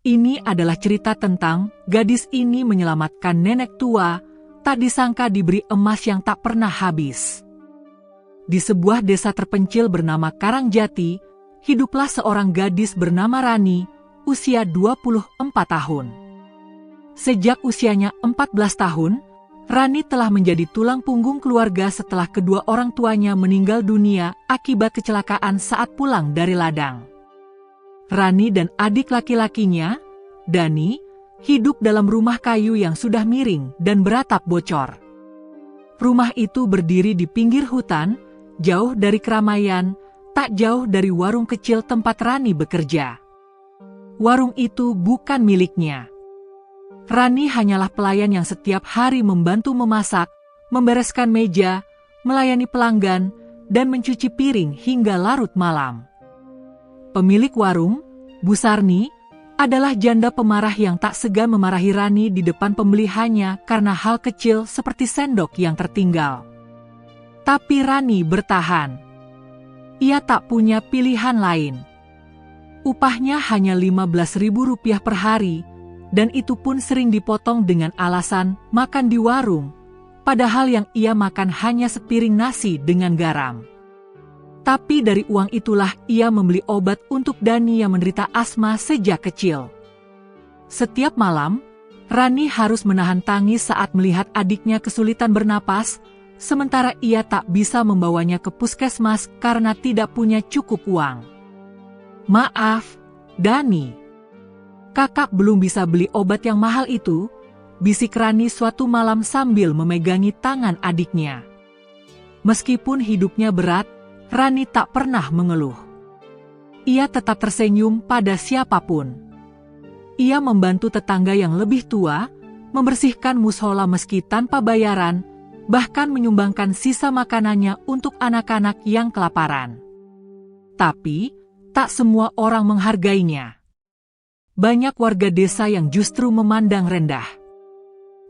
Ini adalah cerita tentang gadis ini menyelamatkan nenek tua, tak disangka diberi emas yang tak pernah habis. Di sebuah desa terpencil bernama Karangjati, hiduplah seorang gadis bernama Rani, usia 24 tahun. Sejak usianya 14 tahun, Rani telah menjadi tulang punggung keluarga setelah kedua orang tuanya meninggal dunia akibat kecelakaan saat pulang dari ladang. Rani dan adik laki-lakinya, Dani, hidup dalam rumah kayu yang sudah miring dan beratap bocor. Rumah itu berdiri di pinggir hutan, jauh dari keramaian, tak jauh dari warung kecil tempat Rani bekerja. Warung itu bukan miliknya. Rani hanyalah pelayan yang setiap hari membantu memasak, membereskan meja, melayani pelanggan, dan mencuci piring hingga larut malam. Pemilik warung, Bu Sarni, adalah janda pemarah yang tak segan memarahi Rani di depan pembelihannya karena hal kecil seperti sendok yang tertinggal. Tapi Rani bertahan. Ia tak punya pilihan lain. Upahnya hanya Rp15.000 per hari, dan itu pun sering dipotong dengan alasan makan di warung, padahal yang ia makan hanya sepiring nasi dengan garam. Tapi dari uang itulah ia membeli obat untuk Dani yang menderita asma sejak kecil. Setiap malam, Rani harus menahan tangis saat melihat adiknya kesulitan bernapas, sementara ia tak bisa membawanya ke puskesmas karena tidak punya cukup uang. "Maaf, Dani. Kakak belum bisa beli obat yang mahal itu," bisik Rani suatu malam sambil memegangi tangan adiknya. Meskipun hidupnya berat, Rani tak pernah mengeluh. Ia tetap tersenyum pada siapapun. Ia membantu tetangga yang lebih tua, membersihkan mushola meski tanpa bayaran, bahkan menyumbangkan sisa makanannya untuk anak-anak yang kelaparan. Tapi, tak semua orang menghargainya. Banyak warga desa yang justru memandang rendah.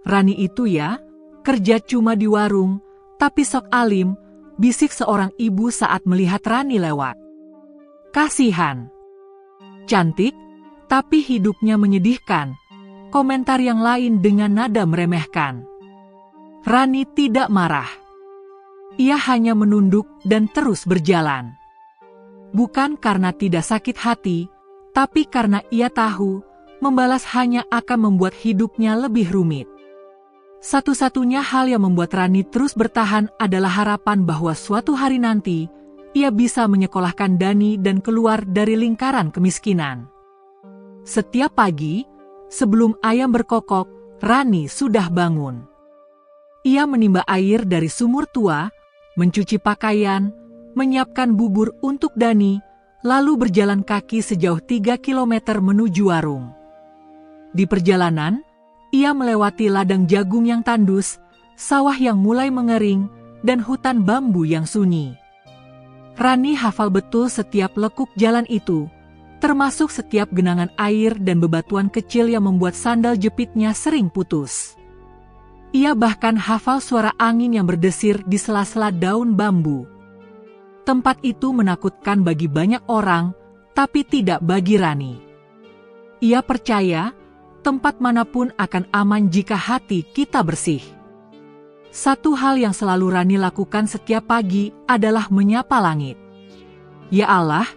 "Rani itu ya, kerja cuma di warung, tapi sok alim," bisik seorang ibu saat melihat Rani lewat. "Kasihan. Cantik, tapi hidupnya menyedihkan," komentar yang lain dengan nada meremehkan. Rani tidak marah. Ia hanya menunduk dan terus berjalan. Bukan karena tidak sakit hati, tapi karena ia tahu membalas hanya akan membuat hidupnya lebih rumit. Satu-satunya hal yang membuat Rani terus bertahan adalah harapan bahwa suatu hari nanti, ia bisa menyekolahkan Dani dan keluar dari lingkaran kemiskinan. Setiap pagi, sebelum ayam berkokok, Rani sudah bangun. Ia menimba air dari sumur tua, mencuci pakaian, menyiapkan bubur untuk Dani, lalu berjalan kaki sejauh 3 kilometer menuju warung. Di perjalanan, ia melewati ladang jagung yang tandus, sawah yang mulai mengering, dan hutan bambu yang sunyi. Rani hafal betul setiap lekuk jalan itu, termasuk setiap genangan air dan bebatuan kecil yang membuat sandal jepitnya sering putus. Ia bahkan hafal suara angin yang berdesir di sela-sela daun bambu. Tempat itu menakutkan bagi banyak orang, tapi tidak bagi Rani. Ia percaya tempat manapun akan aman jika hati kita bersih. Satu hal yang selalu Rani lakukan setiap pagi adalah menyapa langit. "Ya Allah,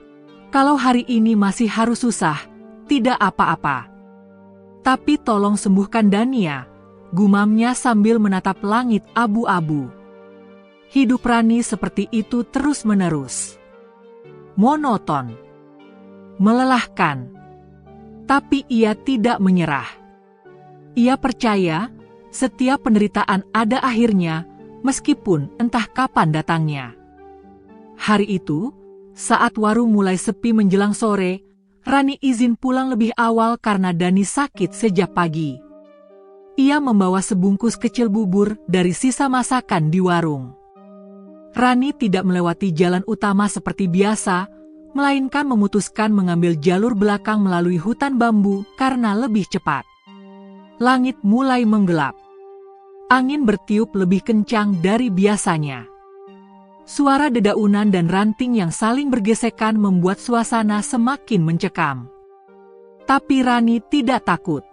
kalau hari ini masih harus susah, tidak apa-apa. Tapi tolong sembuhkan Dania," gumamnya sambil menatap langit abu-abu. Hidup Rani seperti itu terus-menerus. Monoton. Melelahkan. Tapi ia tidak menyerah. Ia percaya setiap penderitaan ada akhirnya, meskipun entah kapan datangnya. Hari itu, saat warung mulai sepi menjelang sore, Rani izin pulang lebih awal karena Dani sakit sejak pagi. Ia membawa sebungkus kecil bubur dari sisa masakan di warung. Rani tidak melewati jalan utama seperti biasa, melainkan memutuskan mengambil jalur belakang melalui hutan bambu karena lebih cepat. Langit mulai menggelap. Angin bertiup lebih kencang dari biasanya. Suara dedaunan dan ranting yang saling bergesekan membuat suasana semakin mencekam. Tapi Rani tidak takut.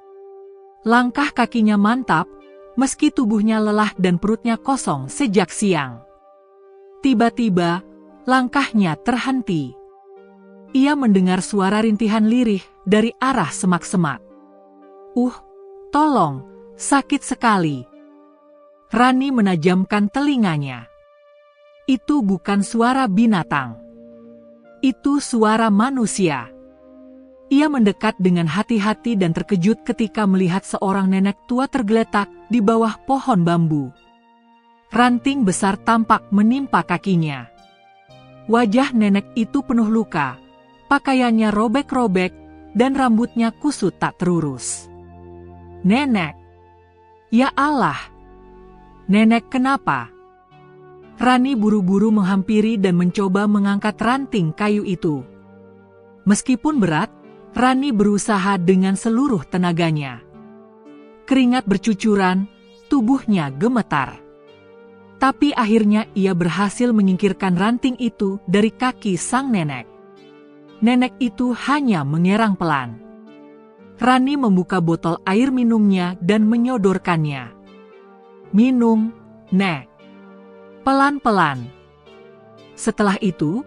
Langkah kakinya mantap, meski tubuhnya lelah dan perutnya kosong sejak siang. Tiba-tiba, langkahnya terhenti. Ia mendengar suara rintihan lirih dari arah semak-semak. Tolong, sakit sekali. Rani menajamkan telinganya. Itu bukan suara binatang. Itu suara manusia. Ia mendekat dengan hati-hati dan terkejut ketika melihat seorang nenek tua tergeletak di bawah pohon bambu. Ranting besar tampak menimpa kakinya. Wajah nenek itu penuh luka, pakaiannya robek-robek, dan rambutnya kusut tak terurus. Nenek! Ya Allah! Nenek kenapa? Rani buru-buru menghampiri dan mencoba mengangkat ranting kayu itu. Meskipun berat, Rani berusaha dengan seluruh tenaganya. Keringat bercucuran, tubuhnya gemetar. Tapi akhirnya ia berhasil menyingkirkan ranting itu dari kaki sang nenek. Nenek itu hanya mengerang pelan. Rani membuka botol air minumnya dan menyodorkannya. Minum, Nek. Pelan-pelan. Setelah itu,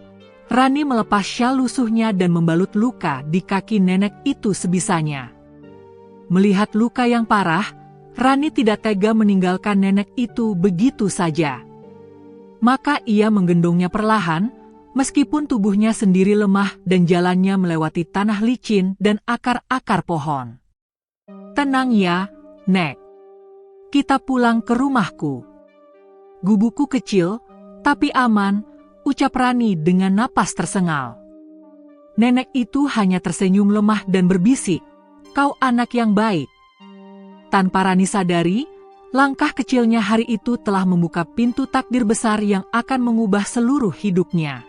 Rani melepas syal lusuhnya dan membalut luka di kaki nenek itu sebisanya. Melihat luka yang parah, Rani tidak tega meninggalkan nenek itu begitu saja. Maka ia menggendongnya perlahan, meskipun tubuhnya sendiri lemah dan jalannya melewati tanah licin dan akar-akar pohon. Tenang ya, Nek. Kita pulang ke rumahku. Gubukku kecil, tapi aman, ucap Rani dengan napas tersengal. Nenek itu hanya tersenyum lemah dan berbisik, "Kau anak yang baik." Tanpa Rani sadari, langkah kecilnya hari itu telah membuka pintu takdir besar yang akan mengubah seluruh hidupnya.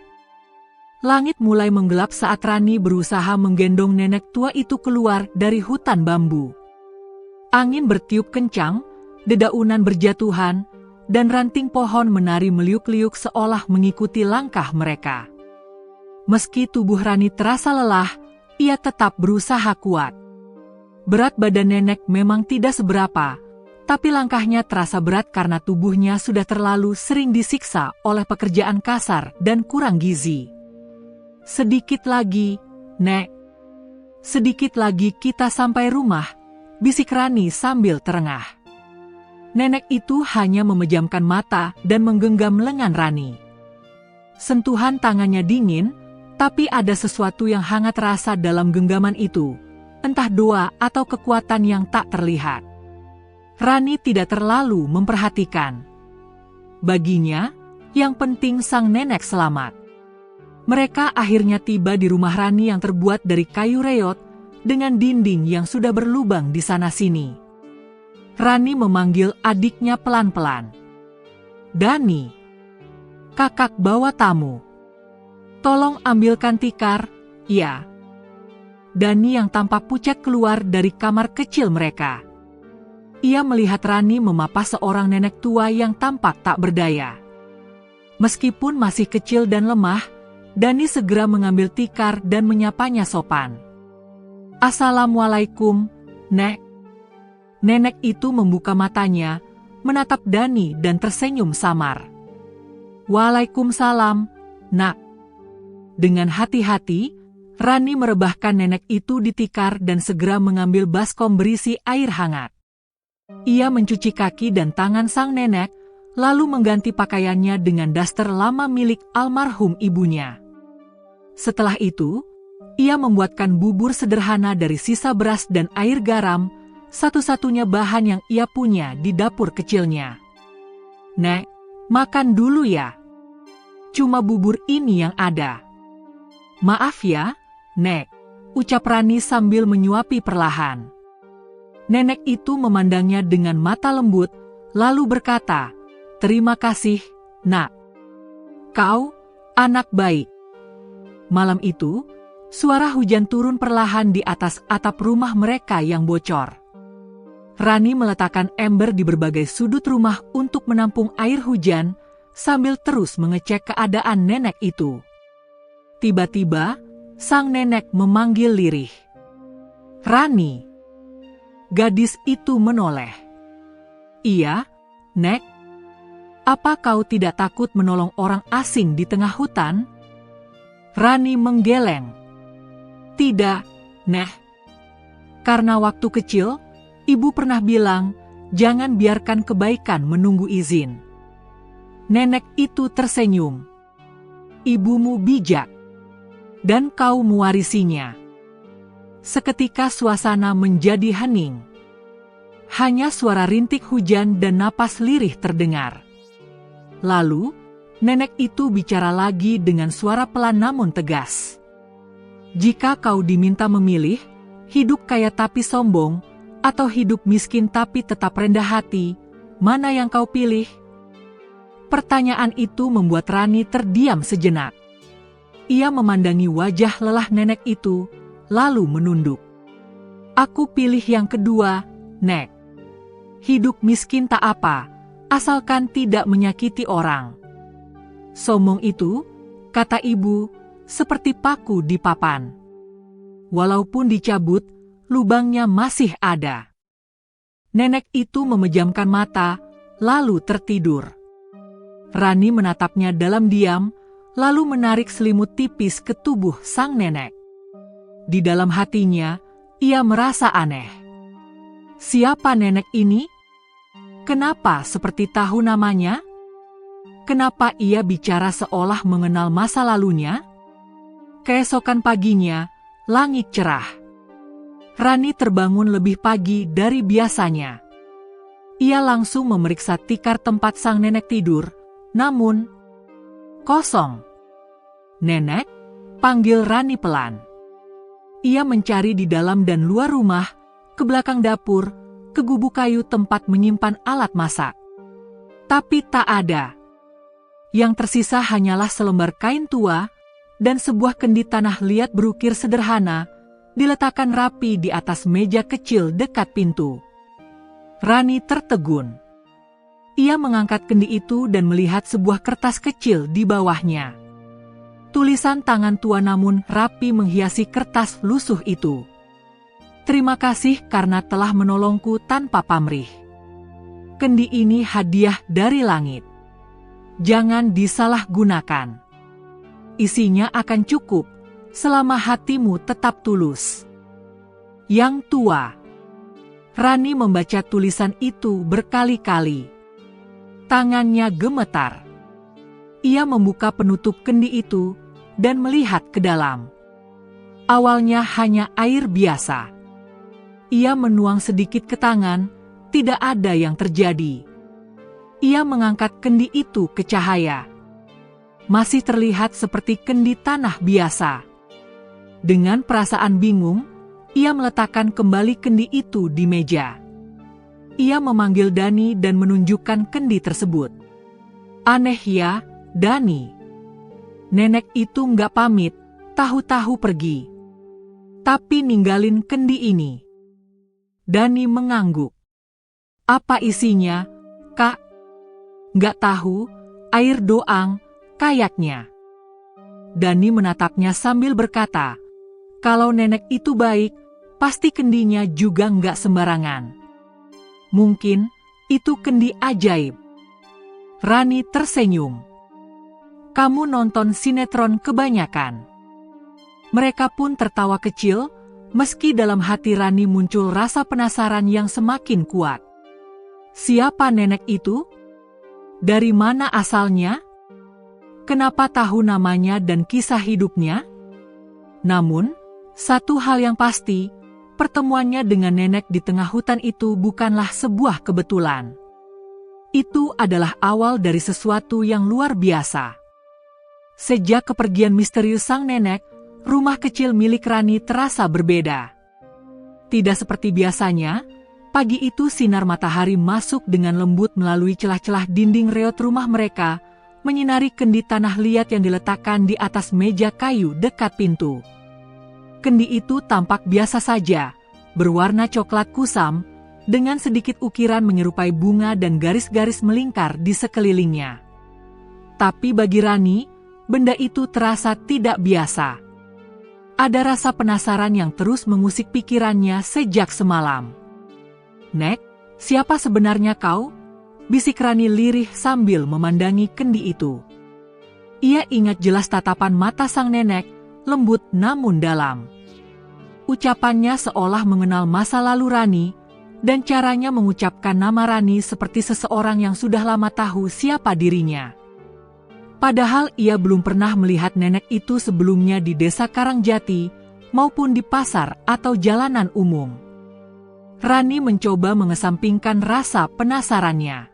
Langit mulai menggelap saat Rani berusaha menggendong nenek tua itu keluar dari hutan bambu. Angin bertiup kencang, dedaunan berjatuhan, dan ranting pohon menari meliuk-liuk seolah mengikuti langkah mereka. Meski tubuh Rani terasa lelah, ia tetap berusaha kuat. Berat badan nenek memang tidak seberapa, tapi langkahnya terasa berat karena tubuhnya sudah terlalu sering disiksa oleh pekerjaan kasar dan kurang gizi. Sedikit lagi, Nek. Sedikit lagi kita sampai rumah, bisik Rani sambil terengah. Nenek itu hanya memejamkan mata dan menggenggam lengan Rani. Sentuhan tangannya dingin, tapi ada sesuatu yang hangat terasa dalam genggaman itu, entah doa atau kekuatan yang tak terlihat. Rani tidak terlalu memperhatikan. Baginya, yang penting sang nenek selamat. Mereka akhirnya tiba di rumah Rani yang terbuat dari kayu reot, dengan dinding yang sudah berlubang di sana-sini. Rani memanggil adiknya pelan-pelan. "Dani, kakak bawa tamu. Tolong ambilkan tikar." "Ya." Dani yang tampak pucat keluar dari kamar kecil mereka. Ia melihat Rani memapa seorang nenek tua yang tampak tak berdaya. Meskipun masih kecil dan lemah, Dani segera mengambil tikar dan menyapanya sopan. "Assalamualaikum, Nek." Nenek itu membuka matanya, menatap Dani dan tersenyum samar. "Waalaikumsalam, Nak." Dengan hati-hati, Rani merebahkan nenek itu di tikar dan segera mengambil baskom berisi air hangat. Ia mencuci kaki dan tangan sang nenek, lalu mengganti pakaiannya dengan daster lama milik almarhum ibunya. Setelah itu, ia membuatkan bubur sederhana dari sisa beras dan air garam, satu-satunya bahan yang ia punya di dapur kecilnya. "Nek, makan dulu ya. Cuma bubur ini yang ada." "Maaf ya, Nek," ucap Rani sambil menyuapi perlahan. Nenek itu memandangnya dengan mata lembut, lalu berkata, "Terima kasih, Nak. Kau, anak baik." Malam itu, suara hujan turun perlahan di atas atap rumah mereka yang bocor. Rani meletakkan ember di berbagai sudut rumah untuk menampung air hujan, sambil terus mengecek keadaan nenek itu. Tiba-tiba, sang nenek memanggil lirih. Rani. Gadis itu menoleh. Iya, Nek. Apa kau tidak takut menolong orang asing di tengah hutan? Rani menggeleng. Tidak, Nek. Karena waktu kecil, ibu pernah bilang, jangan biarkan kebaikan menunggu izin. Nenek itu tersenyum. Ibumu bijak, dan kau mewarisinya. Seketika suasana menjadi hening. Hanya suara rintik hujan dan napas lirih terdengar. Lalu, nenek itu bicara lagi dengan suara pelan namun tegas. Jika kau diminta memilih, hidup kaya tapi sombong, atau hidup miskin tapi tetap rendah hati, mana yang kau pilih? Pertanyaan itu membuat Rani terdiam sejenak. Ia memandangi wajah lelah nenek itu, lalu menunduk. Aku pilih yang kedua, Nek. Hidup miskin tak apa, asalkan tidak menyakiti orang. Sombong itu, kata ibu, seperti paku di papan. Walaupun dicabut, lubangnya masih ada. Nenek itu memejamkan mata, lalu tertidur. Rani menatapnya dalam diam, lalu menarik selimut tipis ke tubuh sang nenek. Di dalam hatinya, ia merasa aneh. Siapa nenek ini? Kenapa seperti tahu namanya? Kenapa ia bicara seolah mengenal masa lalunya? Keesokan paginya, langit cerah. Rani terbangun lebih pagi dari biasanya. Ia langsung memeriksa tikar tempat sang nenek tidur, namun kosong. Nenek, panggil Rani pelan. Ia mencari di dalam dan luar rumah, ke belakang dapur, ke gubuk kayu tempat menyimpan alat masak. Tapi tak ada. Yang tersisa hanyalah selembar kain tua dan sebuah kendi tanah liat berukir sederhana, diletakkan rapi di atas meja kecil dekat pintu. Rani tertegun. Ia mengangkat kendi itu dan melihat sebuah kertas kecil di bawahnya. Tulisan tangan tua namun rapi menghiasi kertas lusuh itu. Terima kasih karena telah menolongku tanpa pamrih. Kendi ini hadiah dari langit. Jangan disalahgunakan. Isinya akan cukup, selama hatimu tetap tulus. Yang tua. Rani membaca tulisan itu berkali-kali. Tangannya gemetar. Ia membuka penutup kendi itu dan melihat ke dalam. Awalnya hanya air biasa. Ia menuang sedikit ke tangan, tidak ada yang terjadi. Ia mengangkat kendi itu ke cahaya. Masih terlihat seperti kendi tanah biasa. Dengan perasaan bingung, ia meletakkan kembali kendi itu di meja. Ia memanggil Dani dan menunjukkan kendi tersebut. Aneh ya, Dani. Nenek itu nggak pamit, tahu-tahu pergi. Tapi ninggalin kendi ini. Dani mengangguk. Apa isinya, Kak? Nggak tahu, air doang, kayaknya. Dani menatapnya sambil berkata, kalau nenek itu baik, pasti kendinya juga nggak sembarangan. Mungkin itu kendi ajaib. Rani tersenyum. Kamu nonton sinetron kebanyakan. Mereka pun tertawa kecil, meski dalam hati Rani muncul rasa penasaran yang semakin kuat. Siapa nenek itu? Dari mana asalnya? Kenapa tahu namanya dan kisah hidupnya? Namun, satu hal yang pasti, pertemuannya dengan nenek di tengah hutan itu bukanlah sebuah kebetulan. Itu adalah awal dari sesuatu yang luar biasa. Sejak kepergian misterius sang nenek, rumah kecil milik Rani terasa berbeda. Tidak seperti biasanya, pagi itu sinar matahari masuk dengan lembut melalui celah-celah dinding reot rumah mereka, menyinari kendi tanah liat yang diletakkan di atas meja kayu dekat pintu. Kendi itu tampak biasa saja, berwarna coklat kusam, dengan sedikit ukiran menyerupai bunga dan garis-garis melingkar di sekelilingnya. Tapi bagi Rani, benda itu terasa tidak biasa. Ada rasa penasaran yang terus mengusik pikirannya sejak semalam. "Nek, siapa sebenarnya kau?" bisik Rani lirih sambil memandangi kendi itu. Ia ingat jelas tatapan mata sang nenek, lembut namun dalam. Ucapannya seolah mengenal masa lalu Rani, dan caranya mengucapkan nama Rani seperti seseorang yang sudah lama tahu siapa dirinya. Padahal ia belum pernah melihat nenek itu sebelumnya di desa Karangjati maupun di pasar atau jalanan umum. Rani mencoba mengesampingkan rasa penasarannya.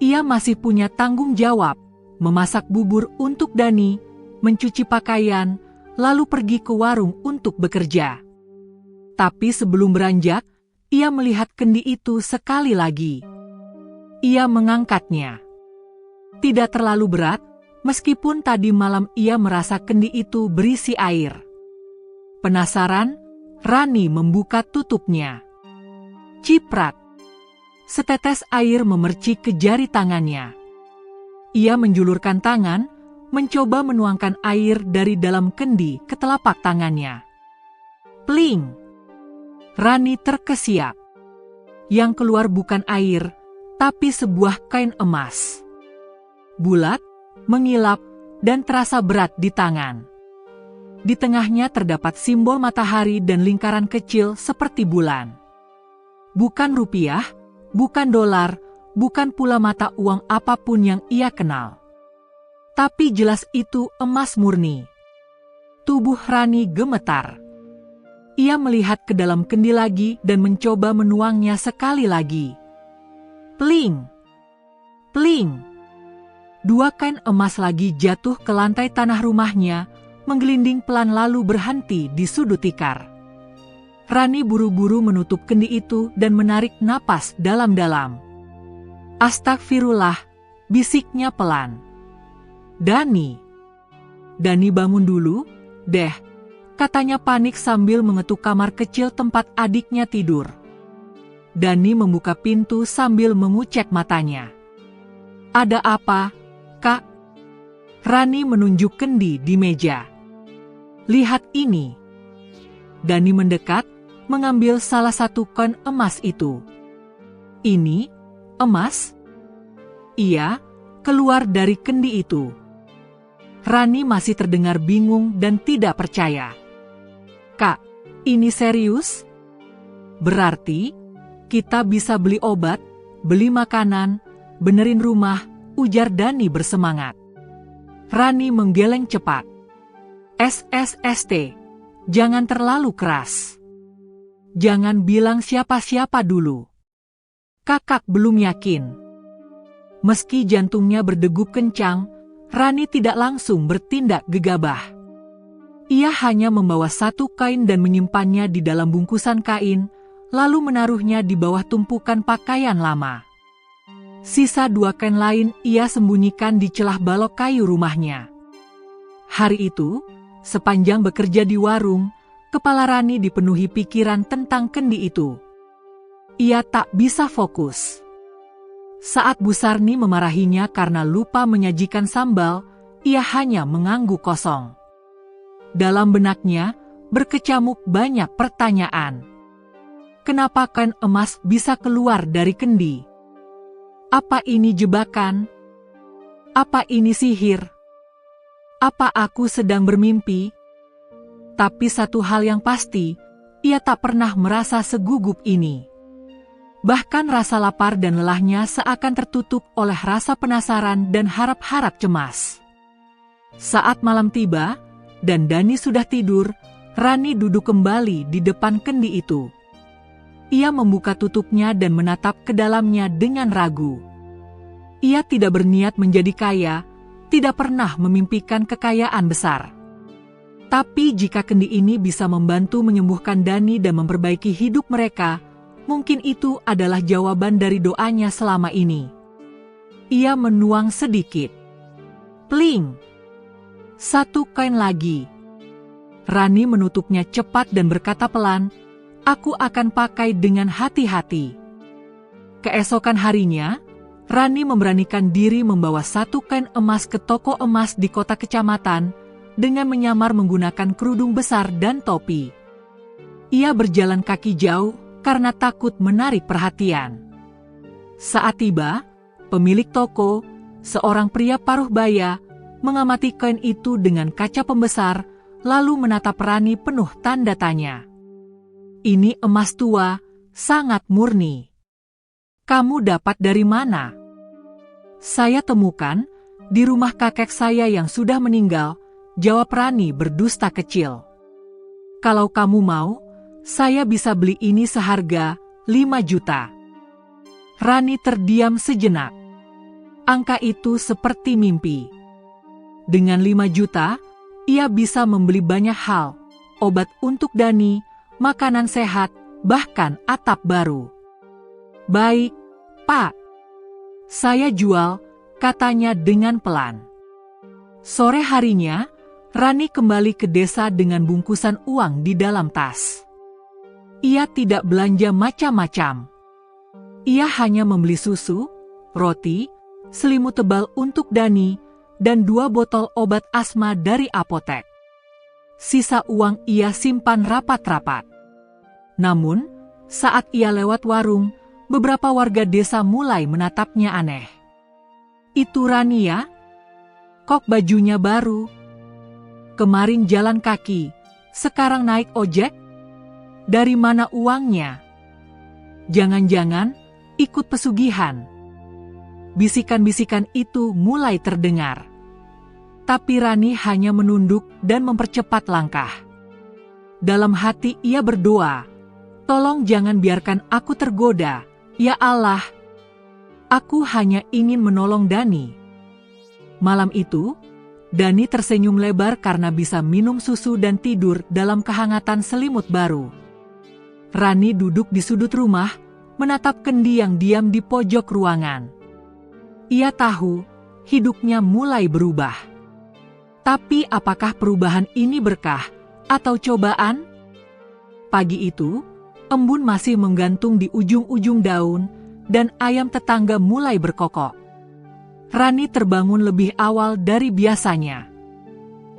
Ia masih punya tanggung jawab, memasak bubur untuk Dani, mencuci pakaian, lalu pergi ke warung untuk bekerja. Tapi sebelum beranjak, ia melihat kendi itu sekali lagi. Ia mengangkatnya. Tidak terlalu berat, meskipun tadi malam ia merasa kendi itu berisi air. Penasaran, Rani membuka tutupnya. Ciprat. Setetes air memercik ke jari tangannya. Ia menjulurkan tangan, mencoba menuangkan air dari dalam kendi ke telapak tangannya. Pling! Rani terkesiap. Yang keluar bukan air, tapi sebuah kain emas. Bulat, mengilap, dan terasa berat di tangan. Di tengahnya terdapat simbol matahari dan lingkaran kecil seperti bulan. Bukan rupiah, bukan dolar, bukan pula mata uang apapun yang ia kenal. Tapi jelas itu emas murni. Tubuh Rani gemetar. Ia melihat ke dalam kendi lagi dan mencoba menuangnya sekali lagi. Pling! Pling! Dua kain emas lagi jatuh ke lantai tanah rumahnya, menggelinding pelan lalu berhenti di sudut tikar. Rani buru-buru menutup kendi itu dan menarik napas dalam-dalam. "Astagfirullah," bisiknya pelan. "Dani. Dani bangun dulu, deh," katanya panik sambil mengetuk kamar kecil tempat adiknya tidur. Dani membuka pintu sambil mengucek matanya. "Ada apa, Kak?" Rani menunjuk kendi di meja. "Lihat ini." Dani mendekat, mengambil salah satu koin emas itu. "Ini emas?" Iya, keluar dari kendi itu. Rani masih terdengar bingung dan tidak percaya. "Kak, ini serius? Berarti kita bisa beli obat, beli makanan, benerin rumah," ujar Dani bersemangat. Rani menggeleng cepat. "SSST, jangan terlalu keras. Jangan bilang siapa-siapa dulu. Kakak belum yakin." Meski jantungnya berdegup kencang, Rani tidak langsung bertindak gegabah. Ia hanya membawa satu kain dan menyimpannya di dalam bungkusan kain, lalu menaruhnya di bawah tumpukan pakaian lama. Sisa dua kain lain ia sembunyikan di celah balok kayu rumahnya. Hari itu, sepanjang bekerja di warung, kepala Rani dipenuhi pikiran tentang kendi itu. Ia tak bisa fokus. Saat Bu Sarni memarahinya karena lupa menyajikan sambal, ia hanya mengangguk kosong. Dalam benaknya, berkecamuk banyak pertanyaan. Kenapa kain emas bisa keluar dari kendi? Apa ini jebakan? Apa ini sihir? Apa aku sedang bermimpi? Tapi satu hal yang pasti, ia tak pernah merasa segugup ini. Bahkan rasa lapar dan lelahnya seakan tertutup oleh rasa penasaran dan harap-harap cemas. Saat malam tiba, dan Dani sudah tidur, Rani duduk kembali di depan kendi itu. Ia membuka tutupnya dan menatap ke dalamnya dengan ragu. Ia tidak berniat menjadi kaya, tidak pernah memimpikan kekayaan besar. Tapi jika kendi ini bisa membantu menyembuhkan Dani dan memperbaiki hidup mereka, mungkin itu adalah jawaban dari doanya selama ini. Ia menuang sedikit. Pling! Satu kain lagi. Rani menutupnya cepat dan berkata pelan, "Aku akan pakai dengan hati-hati." Keesokan harinya, Rani memberanikan diri membawa satu kain emas ke toko emas di kota kecamatan, dengan menyamar menggunakan kerudung besar dan topi. Ia berjalan kaki jauh karena takut menarik perhatian. Saat tiba, pemilik toko, seorang pria paruh baya, mengamati kain itu dengan kaca pembesar, lalu menatap Rani penuh tanda tanya. Ini emas tua, sangat murni. Kamu dapat dari mana? Saya temukan di rumah kakek saya yang sudah meninggal, jawab Rani berdusta kecil. Kalau kamu mau, saya bisa beli ini seharga 5 juta. Rani terdiam sejenak. Angka itu seperti mimpi. Dengan 5 juta, ia bisa membeli banyak hal, obat untuk Dani, makanan sehat, bahkan atap baru. Baik, Pak. Saya jual, katanya dengan pelan. Sore harinya, Rani kembali ke desa dengan bungkusan uang di dalam tas. Ia tidak belanja macam-macam. Ia hanya membeli susu, roti, selimut tebal untuk Dani, dan 2 botol obat asma dari apotek. Sisa uang ia simpan rapat-rapat. Namun, saat ia lewat warung, beberapa warga desa mulai menatapnya aneh. Itu Rani ya? Kok bajunya baru? Kemarin jalan kaki, sekarang naik ojek? Dari mana uangnya? Jangan-jangan ikut pesugihan. Bisikan-bisikan itu mulai terdengar. Tapi Rani hanya menunduk dan mempercepat langkah. Dalam hati ia berdoa, tolong jangan biarkan aku tergoda, ya Allah. Aku hanya ingin menolong Dani. Malam itu, Dani tersenyum lebar karena bisa minum susu dan tidur dalam kehangatan selimut baru. Rani duduk di sudut rumah, menatap Kendi yang diam di pojok ruangan. Ia tahu, hidupnya mulai berubah. Tapi apakah perubahan ini berkah atau cobaan? Pagi itu, embun masih menggantung di ujung-ujung daun, dan ayam tetangga mulai berkokok. Rani terbangun lebih awal dari biasanya.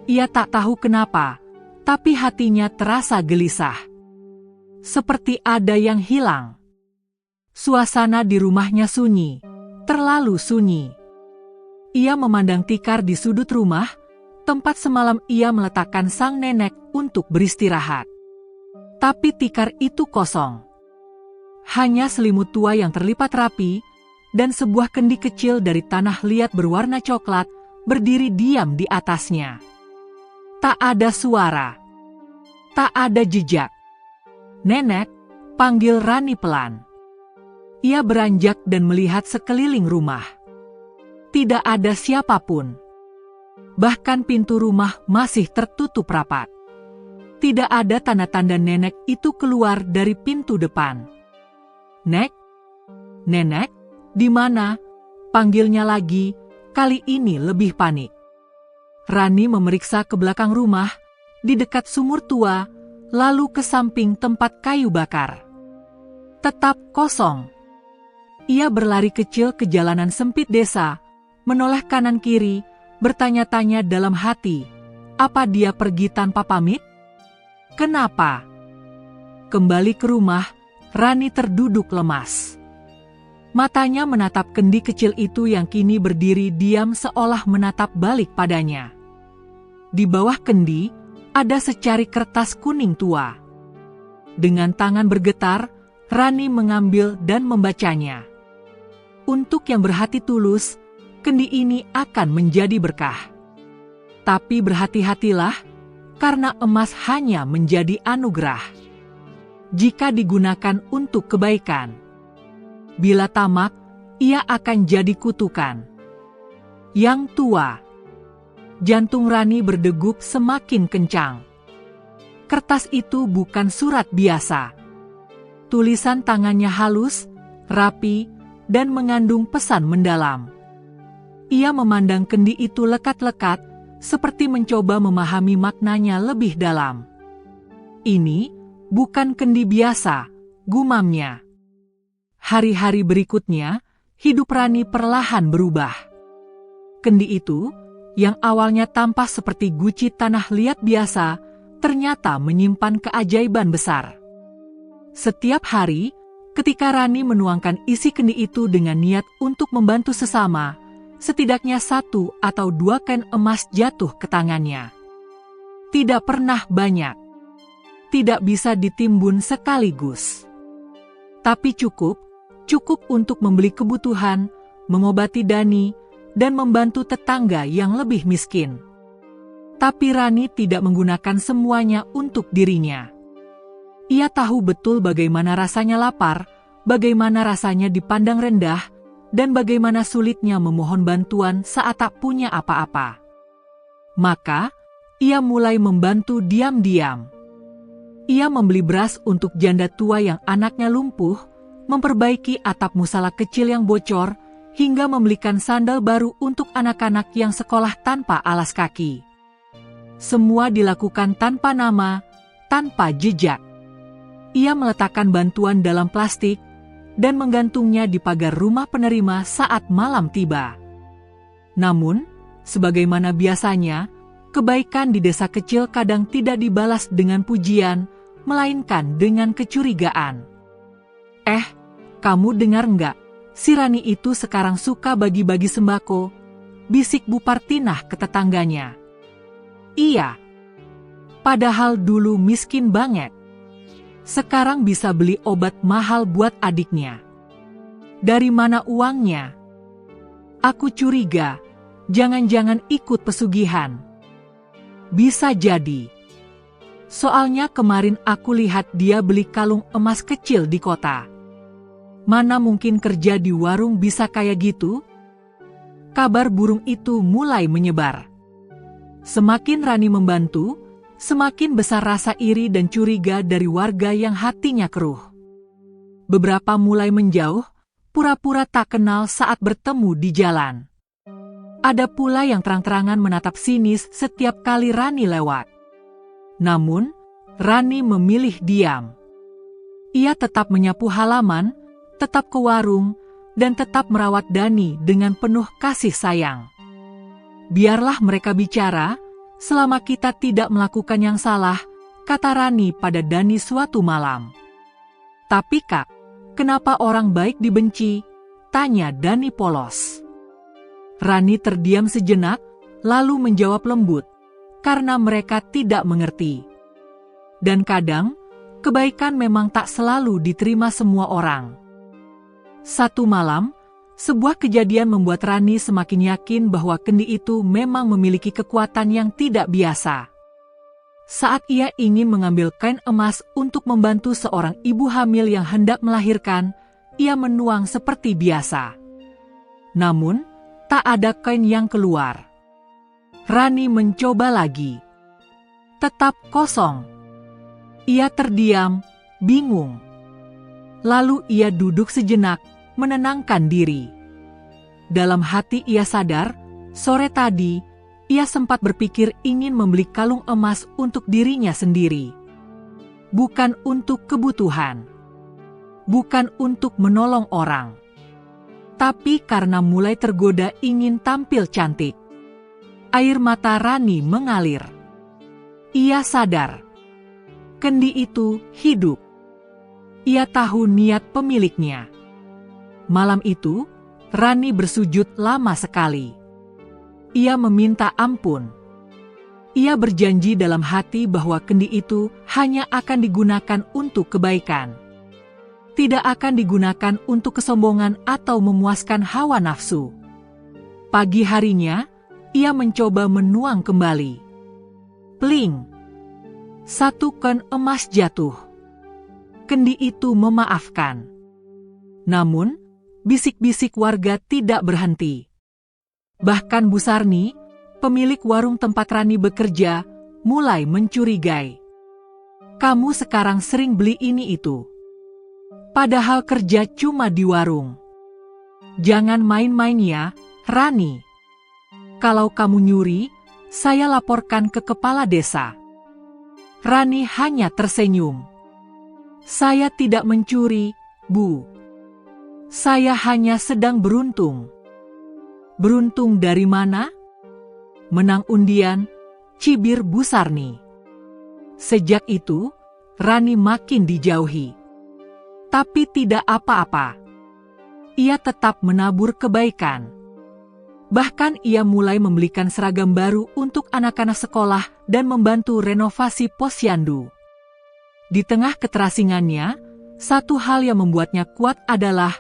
Ia tak tahu kenapa, tapi hatinya terasa gelisah. Seperti ada yang hilang. Suasana di rumahnya sunyi, terlalu sunyi. Ia memandang tikar di sudut rumah, tempat semalam ia meletakkan sang nenek untuk beristirahat. Tapi tikar itu kosong. Hanya selimut tua yang terlipat rapi, dan sebuah kendi kecil dari tanah liat berwarna coklat berdiri diam di atasnya. Tak ada suara. Tak ada jejak. Nenek, panggil Rani pelan. Ia beranjak dan melihat sekeliling rumah. Tidak ada siapapun. Bahkan pintu rumah masih tertutup rapat. Tidak ada tanda-tanda nenek itu keluar dari pintu depan. Nek? Nenek? Di mana? Panggilnya lagi, kali ini lebih panik. Rani memeriksa ke belakang rumah, di dekat sumur tua, lalu ke samping tempat kayu bakar. Tetap kosong. Ia berlari kecil ke jalanan sempit desa, menoleh kanan kiri, bertanya-tanya dalam hati, apa dia pergi tanpa pamit? Kenapa? Kembali ke rumah, Rani terduduk lemas. Matanya menatap kendi kecil itu yang kini berdiri diam seolah menatap balik padanya. Di bawah kendi, ada secari kertas kuning tua. Dengan tangan bergetar, Rani mengambil dan membacanya. Untuk yang berhati tulus, kendi ini akan menjadi berkah. Tapi berhati-hatilah, karena emas hanya menjadi anugerah. Jika digunakan untuk kebaikan. Bila tamak, ia akan jadi kutukan. Yang tua. Jantung Rani berdegup semakin kencang. Kertas itu bukan surat biasa. Tulisan tangannya halus, rapi, dan mengandung pesan mendalam. Ia memandang kendi itu lekat-lekat, seperti mencoba memahami maknanya lebih dalam. Ini bukan kendi biasa, gumamnya. Hari-hari berikutnya, hidup Rani perlahan berubah. Kendi itu, yang awalnya tampak seperti guci tanah liat biasa, ternyata menyimpan keajaiban besar. Setiap hari, ketika Rani menuangkan isi kendi itu dengan niat untuk membantu sesama, setidaknya 1 atau 2 kain emas jatuh ke tangannya. Tidak pernah banyak. Tidak bisa ditimbun sekaligus. Tapi cukup untuk membeli kebutuhan, mengobati Dani, dan membantu tetangga yang lebih miskin. Tapi Rani tidak menggunakan semuanya untuk dirinya. Ia tahu betul bagaimana rasanya lapar, bagaimana rasanya dipandang rendah, dan bagaimana sulitnya memohon bantuan saat tak punya apa-apa. Maka, ia mulai membantu diam-diam. Ia membeli beras untuk janda tua yang anaknya lumpuh, memperbaiki atap musala kecil yang bocor, hingga membelikan sandal baru untuk anak-anak yang sekolah tanpa alas kaki. Semua dilakukan tanpa nama, tanpa jejak. Ia meletakkan bantuan dalam plastik dan menggantungnya di pagar rumah penerima saat malam tiba. Namun, sebagaimana biasanya, kebaikan di desa kecil kadang tidak dibalas dengan pujian, melainkan dengan kecurigaan. Kamu dengar nggak? Si Rani itu sekarang suka bagi-bagi sembako, bisik Bu Partinah ke tetangganya. Iya. Padahal dulu miskin banget. Sekarang bisa beli obat mahal buat adiknya. Dari mana uangnya? Aku curiga, jangan-jangan ikut pesugihan. Bisa jadi. Soalnya kemarin aku lihat dia beli kalung emas kecil di kota. Mana mungkin kerja di warung bisa kayak gitu? Kabar burung itu mulai menyebar. Semakin Rani membantu, semakin besar rasa iri dan curiga dari warga yang hatinya keruh. Beberapa mulai menjauh, pura-pura tak kenal saat bertemu di jalan. Ada pula yang terang-terangan menatap sinis setiap kali Rani lewat. Namun, Rani memilih diam. Ia tetap menyapu halaman, tetap ke warung, dan tetap merawat Dani dengan penuh kasih sayang. Biarlah mereka bicara, selama kita tidak melakukan yang salah, kata Rani pada Dani suatu malam. Tapi Kak, kenapa orang baik dibenci? Tanya Dani polos. Rani terdiam sejenak, lalu menjawab lembut, karena mereka tidak mengerti. Dan kadang, kebaikan memang tak selalu diterima semua orang. Satu malam, sebuah kejadian membuat Rani semakin yakin bahwa kendi itu memang memiliki kekuatan yang tidak biasa. Saat ia ingin mengambil kain emas untuk membantu seorang ibu hamil yang hendak melahirkan, ia menuang seperti biasa. Namun, tak ada kain yang keluar. Rani mencoba lagi. Tetap kosong. Ia terdiam, bingung. Lalu ia duduk sejenak, menenangkan diri. Dalam hati ia sadar, sore tadi, ia sempat berpikir ingin membeli kalung emas untuk dirinya sendiri. Bukan untuk kebutuhan. Bukan untuk menolong orang. Tapi karena mulai tergoda ingin tampil cantik. Air mata Rani mengalir. Ia sadar. Kendi itu hidup. Ia tahu niat pemiliknya. Malam itu, Rani bersujud lama sekali. Ia meminta ampun. Ia berjanji dalam hati bahwa kendi itu hanya akan digunakan untuk kebaikan. Tidak akan digunakan untuk kesombongan atau memuaskan hawa nafsu. Pagi harinya, ia mencoba menuang kembali. Pling! 1 kain emas jatuh. Kendi itu memaafkan. Namun, bisik-bisik warga tidak berhenti. Bahkan Bu Sarni, pemilik warung tempat Rani bekerja, mulai mencurigai. Kamu sekarang sering beli ini itu. Padahal kerja cuma di warung. Jangan main-main ya, Rani. Kalau kamu nyuri, saya laporkan ke kepala desa. Rani hanya tersenyum. Saya tidak mencuri, Bu. Saya hanya sedang beruntung. Beruntung dari mana? menang undian, cibir Bu Sarni. Sejak itu, Rani makin dijauhi. Tapi tidak apa-apa. Ia tetap menabur kebaikan. Bahkan ia mulai membelikan seragam baru untuk anak-anak sekolah dan membantu renovasi posyandu. Di tengah keterasingannya, satu hal yang membuatnya kuat adalah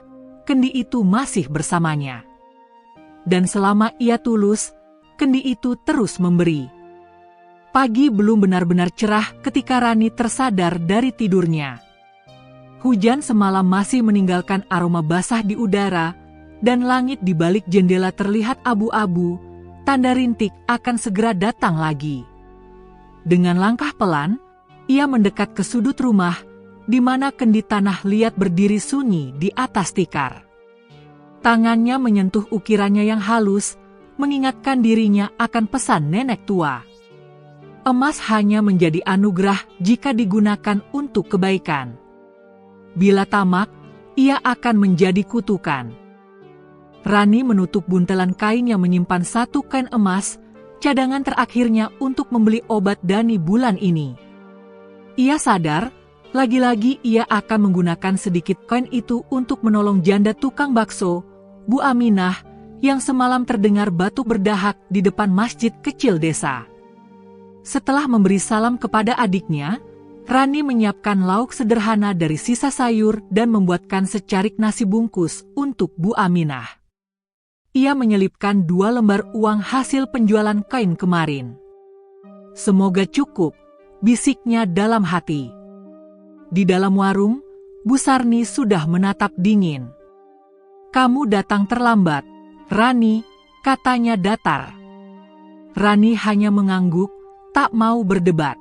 kendi itu masih bersamanya. Dan selama ia tulus, kendi itu terus memberi. Pagi belum benar-benar cerah ketika Rani tersadar dari tidurnya. Hujan semalam masih meninggalkan aroma basah di udara, dan langit di balik jendela terlihat abu-abu, tanda rintik akan segera datang lagi. Dengan langkah pelan, ia mendekat ke sudut rumah, di mana kendi tanah liat berdiri sunyi di atas tikar. Tangannya menyentuh ukirannya yang halus, mengingatkan dirinya akan pesan nenek tua. Emas hanya menjadi anugerah jika digunakan untuk kebaikan. Bila tamak, ia akan menjadi kutukan. Rani menutup buntelan kain yang menyimpan satu kain emas, cadangan terakhirnya untuk membeli obat Dani bulan ini. Ia sadar, lagi-lagi ia akan menggunakan sedikit koin itu untuk menolong janda tukang bakso, Bu Aminah, yang semalam terdengar batuk berdahak di depan masjid kecil desa. Setelah memberi salam kepada adiknya, Rani menyiapkan lauk sederhana dari sisa sayur dan membuatkan secarik nasi bungkus untuk Bu Aminah. Ia menyelipkan 2 lembar uang hasil penjualan kain kemarin. Semoga cukup, bisiknya dalam hati. Di dalam warung, Bu Sarni sudah menatap dingin. "Kamu datang terlambat, Rani," katanya datar. Rani hanya mengangguk, tak mau berdebat.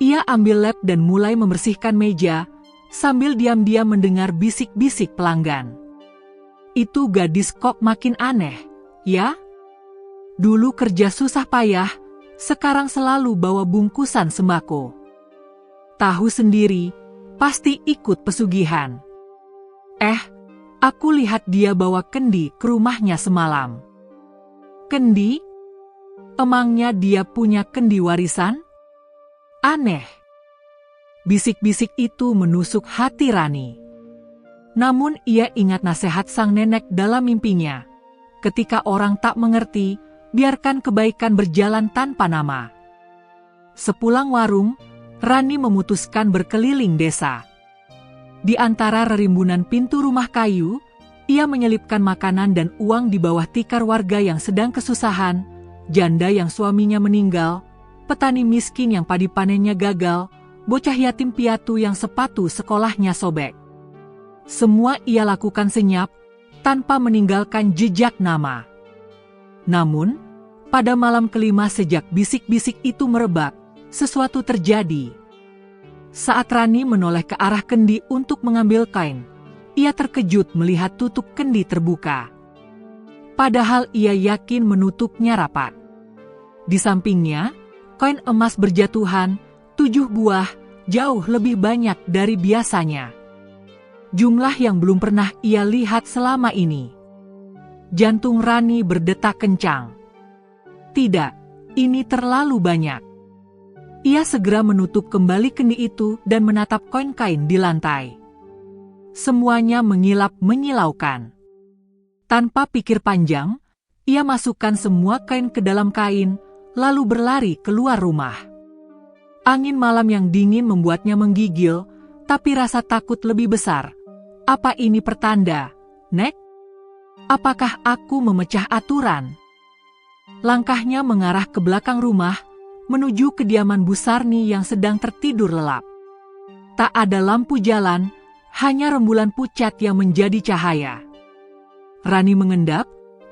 Ia ambil lap dan mulai membersihkan meja, sambil diam-diam mendengar bisik-bisik pelanggan. Itu gadis kok makin aneh, ya? Dulu kerja susah payah, sekarang selalu bawa bungkusan sembako. Tahu sendiri, pasti ikut pesugihan. Aku lihat dia bawa kendi ke rumahnya semalam. Kendi? Emangnya dia punya kendi warisan? Aneh. Bisik-bisik itu menusuk hati Rani. Namun ia ingat nasihat sang nenek dalam mimpinya. Ketika orang tak mengerti, biarkan kebaikan berjalan tanpa nama. Sepulang warung, Rani memutuskan berkeliling desa. Di antara rerimbunan pintu rumah kayu, ia menyelipkan makanan dan uang di bawah tikar warga yang sedang kesusahan, janda yang suaminya meninggal, petani miskin yang padi panennya gagal, bocah yatim piatu yang sepatu sekolahnya sobek. Semua ia lakukan senyap, tanpa meninggalkan jejak nama. Namun, pada malam kelima sejak bisik-bisik itu merebak, sesuatu terjadi. Saat Rani menoleh ke arah kendi untuk mengambil kain, ia terkejut melihat tutup kendi terbuka. Padahal ia yakin menutupnya rapat. Di sampingnya, koin emas berjatuhan, 7 buah, jauh lebih banyak dari biasanya. Jumlah yang belum pernah ia lihat selama ini. Jantung Rani berdetak kencang. Tidak, ini terlalu banyak. Ia segera menutup kembali kendi itu dan menatap koin kain di lantai. Semuanya mengilap menyilaukan. Tanpa pikir panjang, ia masukkan semua kain ke dalam kain, lalu berlari keluar rumah. Angin malam yang dingin membuatnya menggigil, tapi rasa takut lebih besar. Apa ini pertanda, Nek? Apakah aku memecah aturan? Langkahnya mengarah ke belakang rumah, menuju kediaman Bu Sarni yang sedang tertidur lelap. Tak ada lampu jalan, hanya rembulan pucat yang menjadi cahaya. Rani mengendap,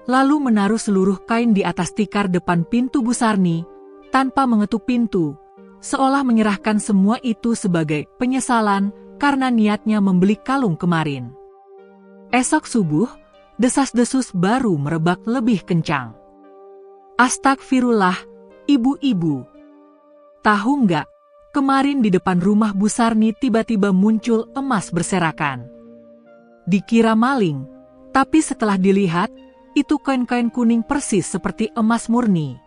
lalu menaruh seluruh kain di atas tikar depan pintu Bu Sarni, tanpa mengetuk pintu, seolah menyerahkan semua itu sebagai penyesalan karena niatnya membeli kalung kemarin. Esok subuh, desas-desus baru merebak lebih kencang. Astagfirullah, ibu-ibu. Tahu nggak, kemarin di depan rumah Bu Sarni tiba-tiba muncul emas berserakan. Dikira maling, tapi setelah dilihat, itu koin-koin kuning persis seperti emas murni.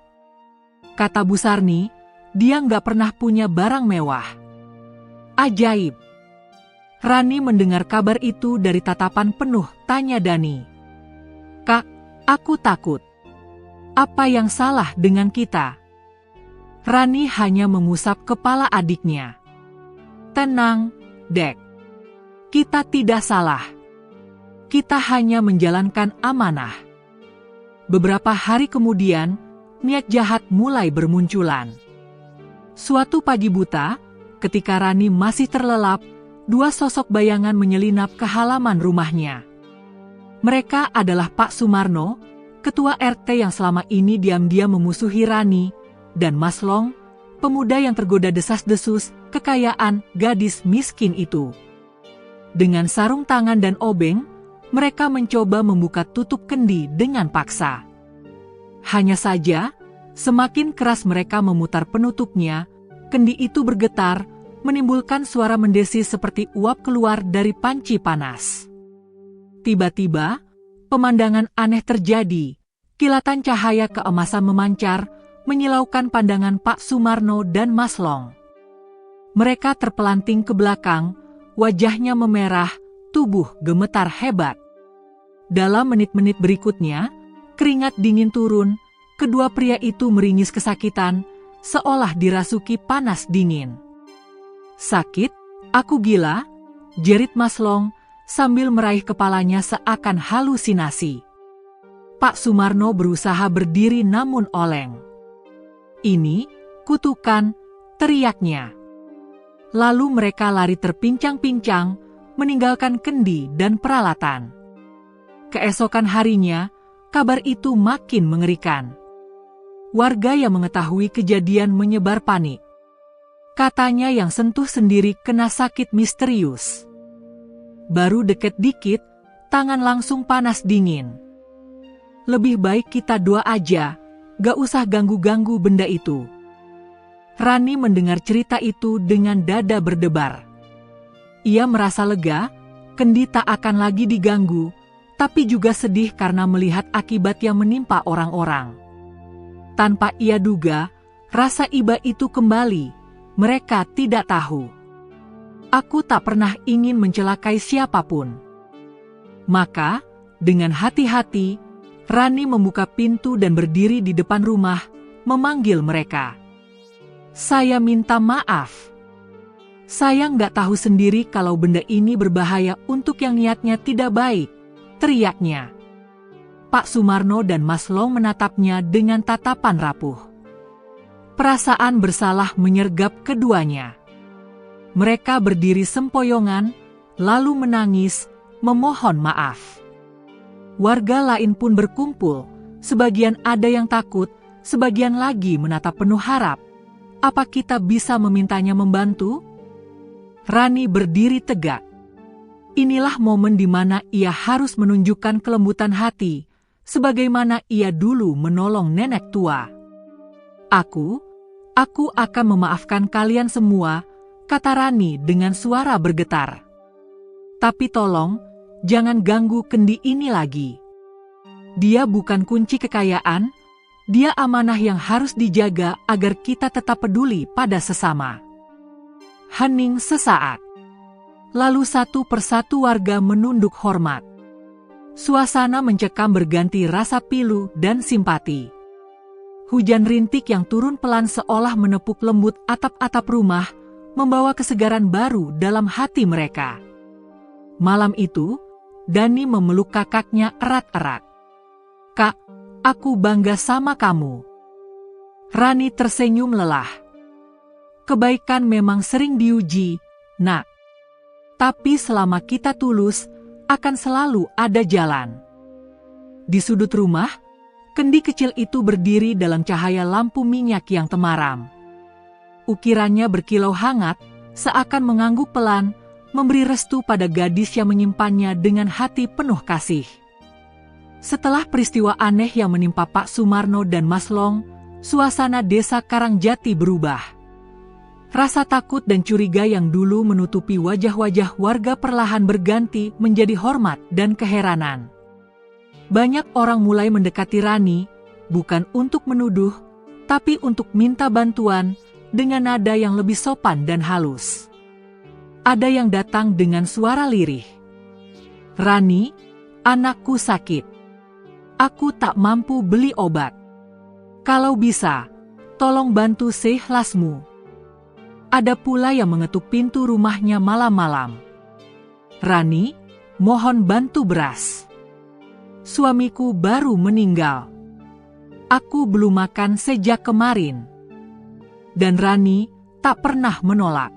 kata Bu Sarni, dia nggak pernah punya barang mewah. Ajaib. Rani mendengar kabar itu dari tatapan penuh tanya Dani. Kak, aku takut. Apa yang salah dengan kita? Rani hanya mengusap kepala adiknya. Tenang, Dek. Kita tidak salah. Kita hanya menjalankan amanah. Beberapa hari kemudian, niat jahat mulai bermunculan. Suatu pagi buta, ketika Rani masih terlelap, dua sosok bayangan menyelinap ke halaman rumahnya. Mereka adalah Pak Sumarno, ketua RT yang selama ini diam-diam memusuhi Rani, dan Mas Long, pemuda yang tergoda desas-desus kekayaan gadis miskin itu. Dengan sarung tangan dan obeng, mereka mencoba membuka tutup kendi dengan paksa. Hanya saja, semakin keras mereka memutar penutupnya, kendi itu bergetar, menimbulkan suara mendesis seperti uap keluar dari panci panas. Tiba-tiba, pemandangan aneh terjadi. Kilatan cahaya keemasan memancar, menyilaukan pandangan Pak Sumarno dan Mas Long. Mereka terpelanting ke belakang, wajahnya memerah, tubuh gemetar hebat. Dalam menit-menit berikutnya, keringat dingin turun, kedua pria itu meringis kesakitan, seolah dirasuki panas dingin. Sakit, aku gila, jerit Mas Long, sambil meraih kepalanya seakan halusinasi. Pak Sumarno berusaha berdiri namun oleng. Ini, kutukan, teriaknya. Lalu mereka lari terpincang-pincang, meninggalkan kendi dan peralatan. Keesokan harinya, kabar itu makin mengerikan. Warga yang mengetahui kejadian menyebar panik. Katanya yang sentuh sendiri kena sakit misterius. Baru deket dikit, tangan langsung panas dingin. Lebih baik kita doa aja, gak usah ganggu-ganggu benda itu. Rani mendengar cerita itu dengan dada berdebar. Ia merasa lega, kendi tak akan lagi diganggu, tapi juga sedih karena melihat akibat yang menimpa orang-orang. Tanpa ia duga, rasa iba itu kembali, mereka tidak tahu. Aku tak pernah ingin mencelakai siapapun. Maka, dengan hati-hati, Rani membuka pintu dan berdiri di depan rumah, memanggil mereka. Saya minta maaf. Saya nggak tahu sendiri kalau benda ini berbahaya untuk yang niatnya tidak baik, teriaknya. Pak Sumarno dan Mas Long menatapnya dengan tatapan rapuh. Perasaan bersalah menyergap keduanya. Mereka berdiri sempoyongan, lalu menangis, memohon maaf. Warga lain pun berkumpul, sebagian ada yang takut, sebagian lagi menatap penuh harap. Apa kita bisa memintanya membantu? Rani berdiri tegak. Inilah momen di mana ia harus menunjukkan kelembutan hati, sebagaimana ia dulu menolong nenek tua. Aku akan memaafkan kalian semua, kata Rani dengan suara bergetar. Tapi tolong, jangan ganggu kendi ini lagi. Dia bukan kunci kekayaan, dia amanah yang harus dijaga agar kita tetap peduli pada sesama. Hening sesaat. Lalu satu persatu warga menunduk hormat. Suasana mencekam berganti rasa pilu dan simpati. Hujan rintik yang turun pelan seolah menepuk lembut atap-atap rumah, membawa kesegaran baru dalam hati mereka. Malam itu, Dani memeluk kakaknya erat-erat. Kak, aku bangga sama kamu. Rani tersenyum lelah. Kebaikan memang sering diuji, Nak. Tapi selama kita tulus, akan selalu ada jalan. Di sudut rumah, kendi kecil itu berdiri dalam cahaya lampu minyak yang temaram. Ukirannya berkilau hangat, seakan mengangguk pelan, memberi restu pada gadis yang menyimpannya dengan hati penuh kasih. Setelah peristiwa aneh yang menimpa Pak Sumarno dan Mas Long, suasana desa Karangjati berubah. Rasa takut dan curiga yang dulu menutupi wajah-wajah warga perlahan berganti menjadi hormat dan keheranan. Banyak orang mulai mendekati Rani, bukan untuk menuduh, tapi untuk minta bantuan dengan nada yang lebih sopan dan halus. Ada yang datang dengan suara lirih. "Rani, anakku sakit. Aku tak mampu beli obat. Kalau bisa, tolong bantu sehlasmu." Ada pula yang mengetuk pintu rumahnya malam-malam. "Rani, mohon bantu beras. Suamiku baru meninggal. Aku belum makan sejak kemarin." Dan Rani tak pernah menolak.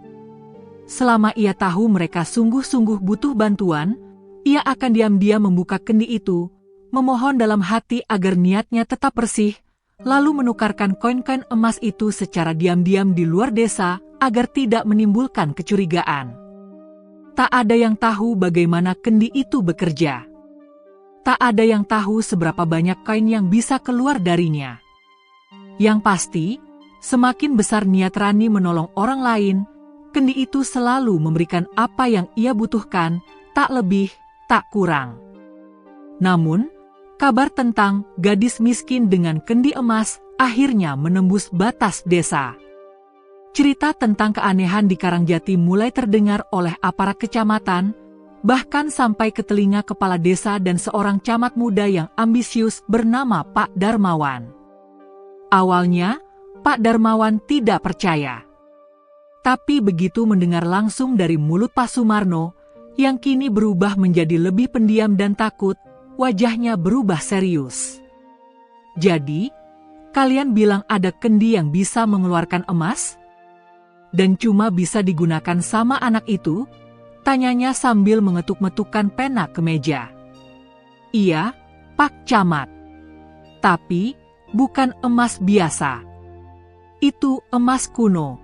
Selama ia tahu mereka sungguh-sungguh butuh bantuan, ia akan diam-diam membuka kendi itu, memohon dalam hati agar niatnya tetap bersih, lalu menukarkan koin-koin emas itu secara diam-diam di luar desa agar tidak menimbulkan kecurigaan. Tak ada yang tahu bagaimana kendi itu bekerja. Tak ada yang tahu seberapa banyak koin yang bisa keluar darinya. Yang pasti, semakin besar niat Rani menolong orang lain, kendi itu selalu memberikan apa yang ia butuhkan, tak lebih, tak kurang. Namun, kabar tentang gadis miskin dengan kendi emas akhirnya menembus batas desa. Cerita tentang keanehan di Karangjati mulai terdengar oleh aparat kecamatan, bahkan sampai ke telinga kepala desa dan seorang camat muda yang ambisius bernama Pak Darmawan. Awalnya, Pak Darmawan tidak percaya. Tapi begitu mendengar langsung dari mulut Pak Sumarno, yang kini berubah menjadi lebih pendiam dan takut, wajahnya berubah serius. "Jadi, kalian bilang ada kendi yang bisa mengeluarkan emas? Dan cuma bisa digunakan sama anak itu?" tanyanya sambil mengetuk-metukkan pena ke meja. "Iya, Pak Camat. Tapi, bukan emas biasa. Itu emas kuno.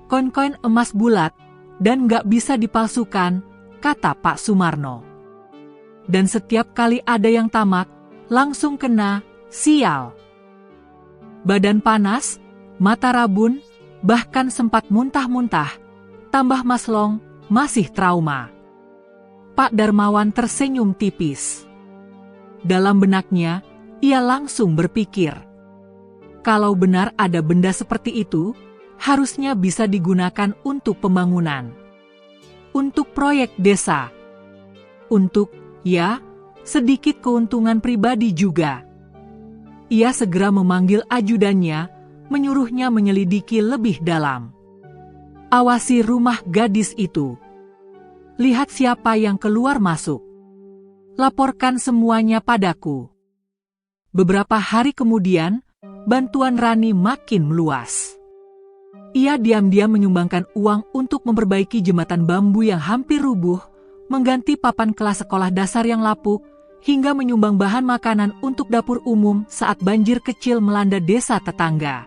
Koin-koin emas bulat, dan nggak bisa dipalsukan," kata Pak Sumarno. "Dan setiap kali ada yang tamak, langsung kena, sial. Badan panas, mata rabun, bahkan sempat muntah-muntah, tambah maslong, masih trauma." Pak Darmawan tersenyum tipis. Dalam benaknya, ia langsung berpikir, kalau benar ada benda seperti itu, harusnya bisa digunakan untuk pembangunan, untuk proyek desa, untuk, ya, sedikit keuntungan pribadi juga. Ia segera memanggil ajudannya, menyuruhnya menyelidiki lebih dalam. "Awasi rumah gadis itu. Lihat siapa yang keluar masuk. Laporkan semuanya padaku." Beberapa hari kemudian, bantuan Rani makin meluas. Ia diam-diam menyumbangkan uang untuk memperbaiki jembatan bambu yang hampir rubuh, mengganti papan kelas sekolah dasar yang lapuk, hingga menyumbang bahan makanan untuk dapur umum saat banjir kecil melanda desa tetangga.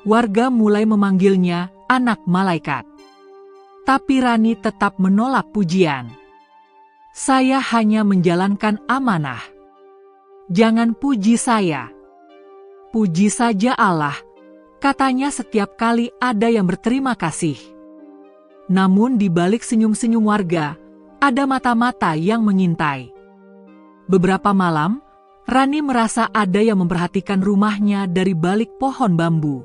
Warga mulai memanggilnya anak malaikat. Tapi Rani tetap menolak pujian. "Saya hanya menjalankan amanah. Jangan puji saya. Puji saja Allah," katanya setiap kali ada yang berterima kasih. Namun di balik senyum-senyum warga, ada mata-mata yang mengintai. Beberapa malam, Rani merasa ada yang memperhatikan rumahnya dari balik pohon bambu.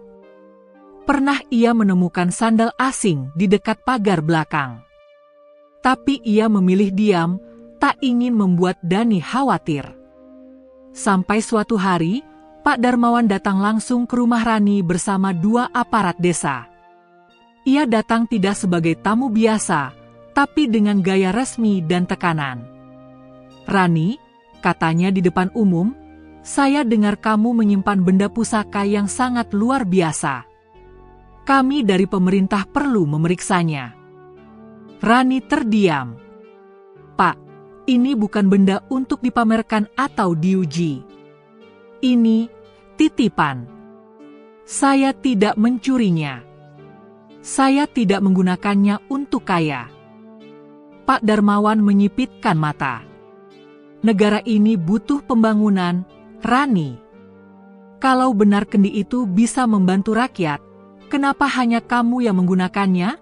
Pernah ia menemukan sandal asing di dekat pagar belakang. Tapi ia memilih diam, tak ingin membuat Dani khawatir. Sampai suatu hari, Pak Darmawan datang langsung ke rumah Rani bersama 2 aparat desa. Ia datang tidak sebagai tamu biasa, tapi dengan gaya resmi dan tekanan. "Rani," katanya di depan umum, "saya dengar kamu menyimpan benda pusaka yang sangat luar biasa. Kami dari pemerintah perlu memeriksanya." Rani terdiam. "Pak, ini bukan benda untuk dipamerkan atau diuji. Ini titipan. Saya tidak mencurinya. Saya tidak menggunakannya untuk kaya." Pak Darmawan menyipitkan mata. "Negara ini butuh pembangunan, Rani. Kalau benar kendi itu bisa membantu rakyat, kenapa hanya kamu yang menggunakannya?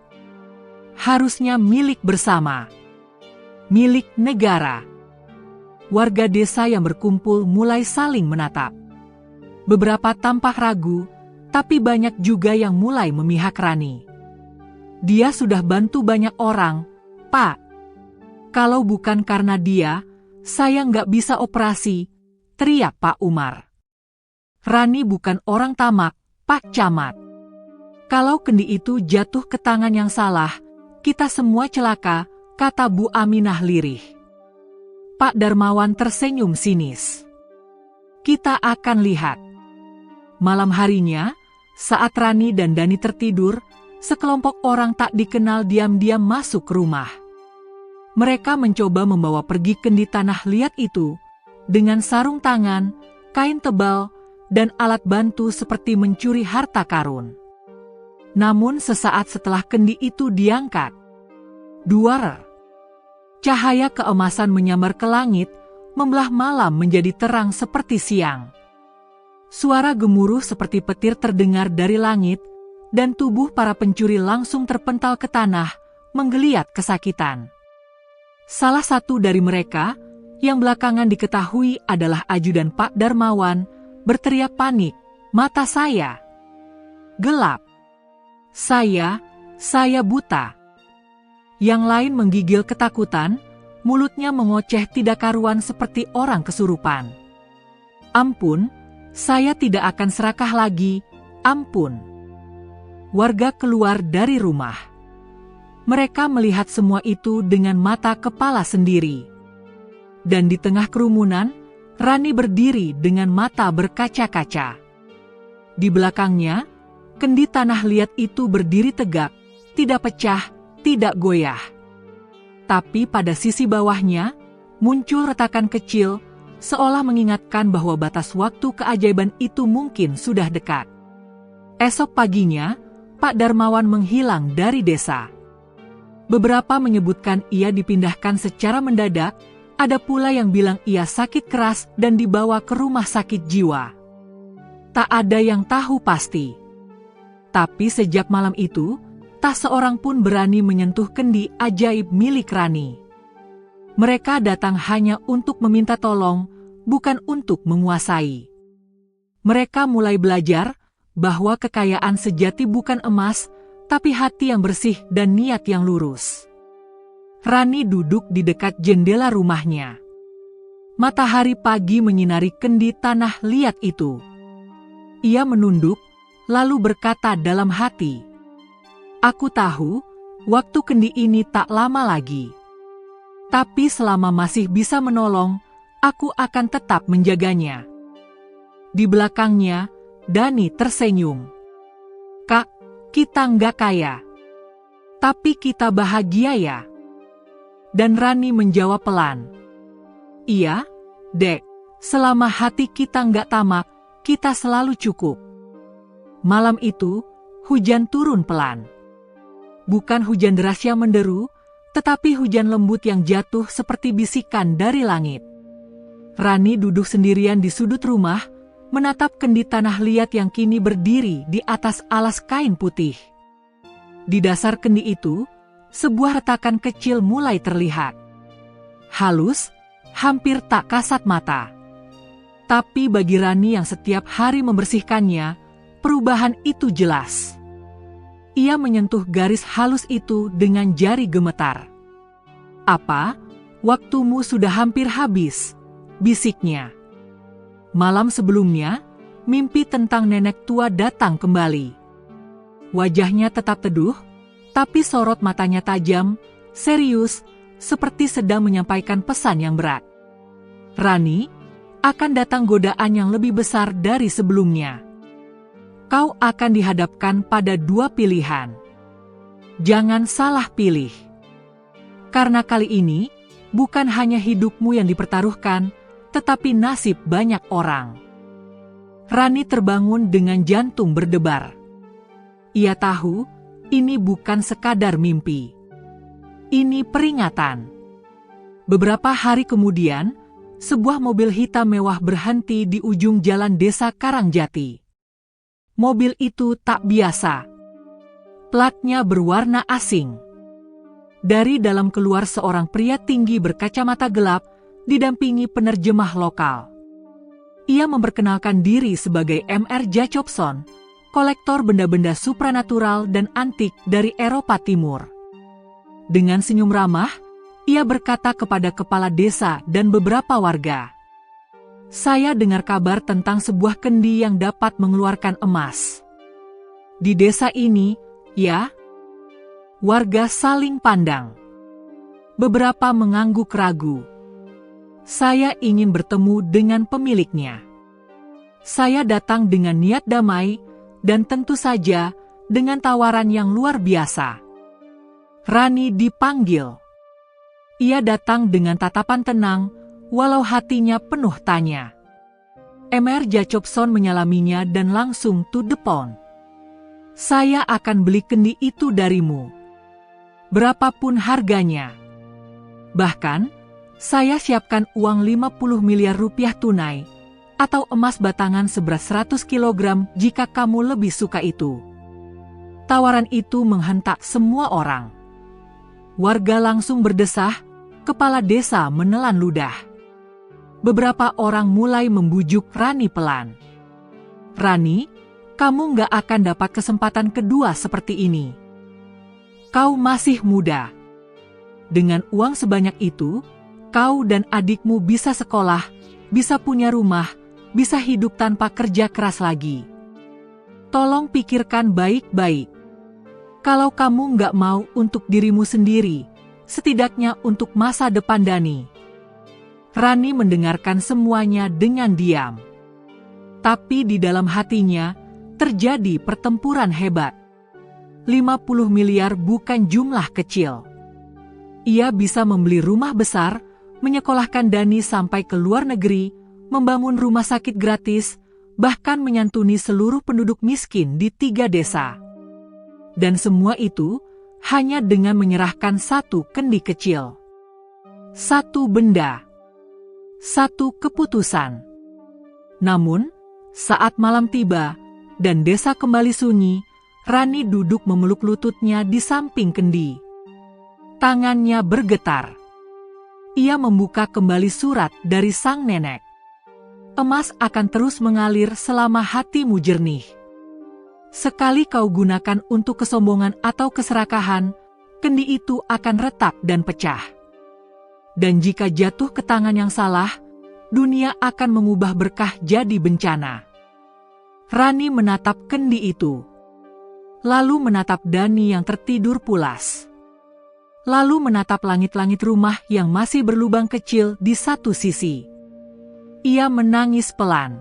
Harusnya milik bersama. Milik negara." Warga desa yang berkumpul mulai saling menatap. Beberapa tampak ragu, tapi banyak juga yang mulai memihak Rani. Dia sudah bantu banyak orang, Pak. Kalau bukan karena dia, saya nggak bisa operasi, teriak Pak Umar. Rani bukan orang tamak, Pak Camat. Kalau kendi itu jatuh ke tangan yang salah, kita semua celaka, kata Bu Aminah lirih. Pak Darmawan tersenyum sinis. Kita akan lihat. Malam harinya, saat Rani dan Dani tertidur, sekelompok orang tak dikenal diam-diam masuk ke rumah. Mereka mencoba membawa pergi kendi tanah liat itu, dengan sarung tangan, kain tebal, dan alat bantu seperti mencuri harta karun. Namun sesaat setelah kendi itu diangkat, duar, cahaya keemasan menyambar ke langit, membelah malam menjadi terang seperti siang. Suara gemuruh seperti petir terdengar dari langit, dan tubuh para pencuri langsung terpental ke tanah, menggeliat kesakitan. Salah satu dari mereka, yang belakangan diketahui adalah ajudan Pak Darmawan, berteriak panik, "Mata saya gelap! Saya buta!" Yang lain menggigil ketakutan, mulutnya mengoceh tidak karuan seperti orang kesurupan. "Ampun, saya tidak akan serakah lagi, ampun." Warga keluar dari rumah. Mereka melihat semua itu dengan mata kepala sendiri. Dan di tengah kerumunan, Rani berdiri dengan mata berkaca-kaca. Di belakangnya, kendi tanah liat itu berdiri tegak, tidak pecah, tidak goyah. Tapi pada sisi bawahnya, muncul retakan kecil, seolah mengingatkan bahwa batas waktu keajaiban itu mungkin sudah dekat. Esok paginya, Pak Darmawan menghilang dari desa. Beberapa menyebutkan ia dipindahkan secara mendadak, ada pula yang bilang ia sakit keras dan dibawa ke rumah sakit jiwa. Tak ada yang tahu pasti. Tapi sejak malam itu, tak seorang pun berani menyentuh kendi ajaib milik Rani. Mereka datang hanya untuk meminta tolong, bukan untuk menguasai. Mereka mulai belajar bahwa kekayaan sejati bukan emas, tapi hati yang bersih dan niat yang lurus. Rani duduk di dekat jendela rumahnya. Matahari pagi menyinari kendi tanah liat itu. Ia menunduk, lalu berkata dalam hati, "Aku tahu, waktu kendi ini tak lama lagi. Tapi selama masih bisa menolong, aku akan tetap menjaganya." Di belakangnya, Dani tersenyum. "Kak, kita nggak kaya. Tapi kita bahagia ya?" Dan Rani menjawab pelan, "Iya, Dek, selama hati kita nggak tamak, kita selalu cukup." Malam itu, hujan turun pelan. Bukan hujan deras yang menderu, tetapi hujan lembut yang jatuh seperti bisikan dari langit. Rani duduk sendirian di sudut rumah, menatap kendi tanah liat yang kini berdiri di atas alas kain putih. Di dasar kendi itu, sebuah retakan kecil mulai terlihat. Halus, hampir tak kasat mata. Tapi bagi Rani yang setiap hari membersihkannya, perubahan itu jelas. Ia menyentuh garis halus itu dengan jari gemetar. "Apa? Waktumu sudah hampir habis," bisiknya. Malam sebelumnya, mimpi tentang nenek tua datang kembali. Wajahnya tetap teduh, tapi sorot matanya tajam, serius, seperti sedang menyampaikan pesan yang berat. "Rani, akan datang godaan yang lebih besar dari sebelumnya. Kau akan dihadapkan pada dua pilihan. Jangan salah pilih. Karena kali ini, bukan hanya hidupmu yang dipertaruhkan, tetapi nasib banyak orang." Rani terbangun dengan jantung berdebar. Ia tahu, ini bukan sekadar mimpi. Ini peringatan. Beberapa hari kemudian, sebuah mobil hitam mewah berhenti di ujung jalan desa Karangjati. Mobil itu tak biasa. Platnya berwarna asing. Dari dalam keluar seorang pria tinggi berkacamata gelap, didampingi penerjemah lokal. ia memperkenalkan diri sebagai Mr. Jacobson, kolektor benda-benda supranatural dan antik dari Eropa Timur. Dengan senyum ramah, ia berkata kepada kepala desa dan beberapa warga, "Saya dengar kabar tentang sebuah kendi yang dapat mengeluarkan emas. Di desa ini, ya?" Warga saling pandang. Beberapa mengangguk ragu. "Saya ingin bertemu dengan pemiliknya. Saya datang dengan niat damai dan tentu saja dengan tawaran yang luar biasa." Rani dipanggil. Ia datang dengan tatapan tenang, walau hatinya penuh tanya. Mr. Jacobson menyalaminya dan langsung to the point. "Saya akan beli kendi itu darimu. Berapapun harganya. Bahkan, saya siapkan uang 50 miliar rupiah tunai, atau emas batangan seberat 100 kilogram jika kamu lebih suka itu." Tawaran itu menghentak semua orang. Warga langsung berdesah, kepala desa menelan ludah. Beberapa orang mulai membujuk Rani pelan. "Rani, kamu nggak akan dapat kesempatan kedua seperti ini. Kau masih muda. Dengan uang sebanyak itu, kau dan adikmu bisa sekolah, bisa punya rumah, bisa hidup tanpa kerja keras lagi. Tolong pikirkan baik-baik. Kalau kamu nggak mau untuk dirimu sendiri, setidaknya untuk masa depan Dani." Rani mendengarkan semuanya dengan diam. Tapi di dalam hatinya, terjadi pertempuran hebat. 50 miliar bukan jumlah kecil. Ia bisa membeli rumah besar, menyekolahkan Dani sampai ke luar negeri, membangun rumah sakit gratis, bahkan menyantuni seluruh penduduk miskin di 3 desa. Dan semua itu hanya dengan menyerahkan satu kendi kecil. Satu benda. Satu keputusan. Namun, saat malam tiba dan desa kembali sunyi, Rani duduk memeluk lututnya di samping kendi. Tangannya bergetar. Ia membuka kembali surat dari sang nenek. "Emas akan terus mengalir selama hatimu jernih. Sekali kau gunakan untuk kesombongan atau keserakahan, kendi itu akan retak dan pecah. Dan jika jatuh ke tangan yang salah, dunia akan mengubah berkah jadi bencana." Rani menatap kendi itu. Lalu menatap Dani yang tertidur pulas. Lalu menatap langit-langit rumah yang masih berlubang kecil di satu sisi. Ia menangis pelan.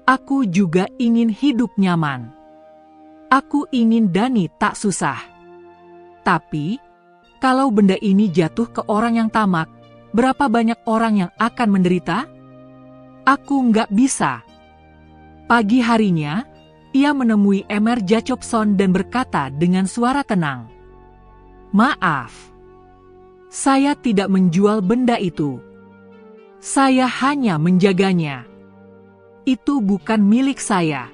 "Aku juga ingin hidup nyaman. Aku ingin Dani tak susah. Tapi, kalau benda ini jatuh ke orang yang tamak, berapa banyak orang yang akan menderita? Aku nggak bisa." Pagi harinya, ia menemui Mr. Jacobson dan berkata dengan suara tenang, "Maaf, saya tidak menjual benda itu. Saya hanya menjaganya. Itu bukan milik saya.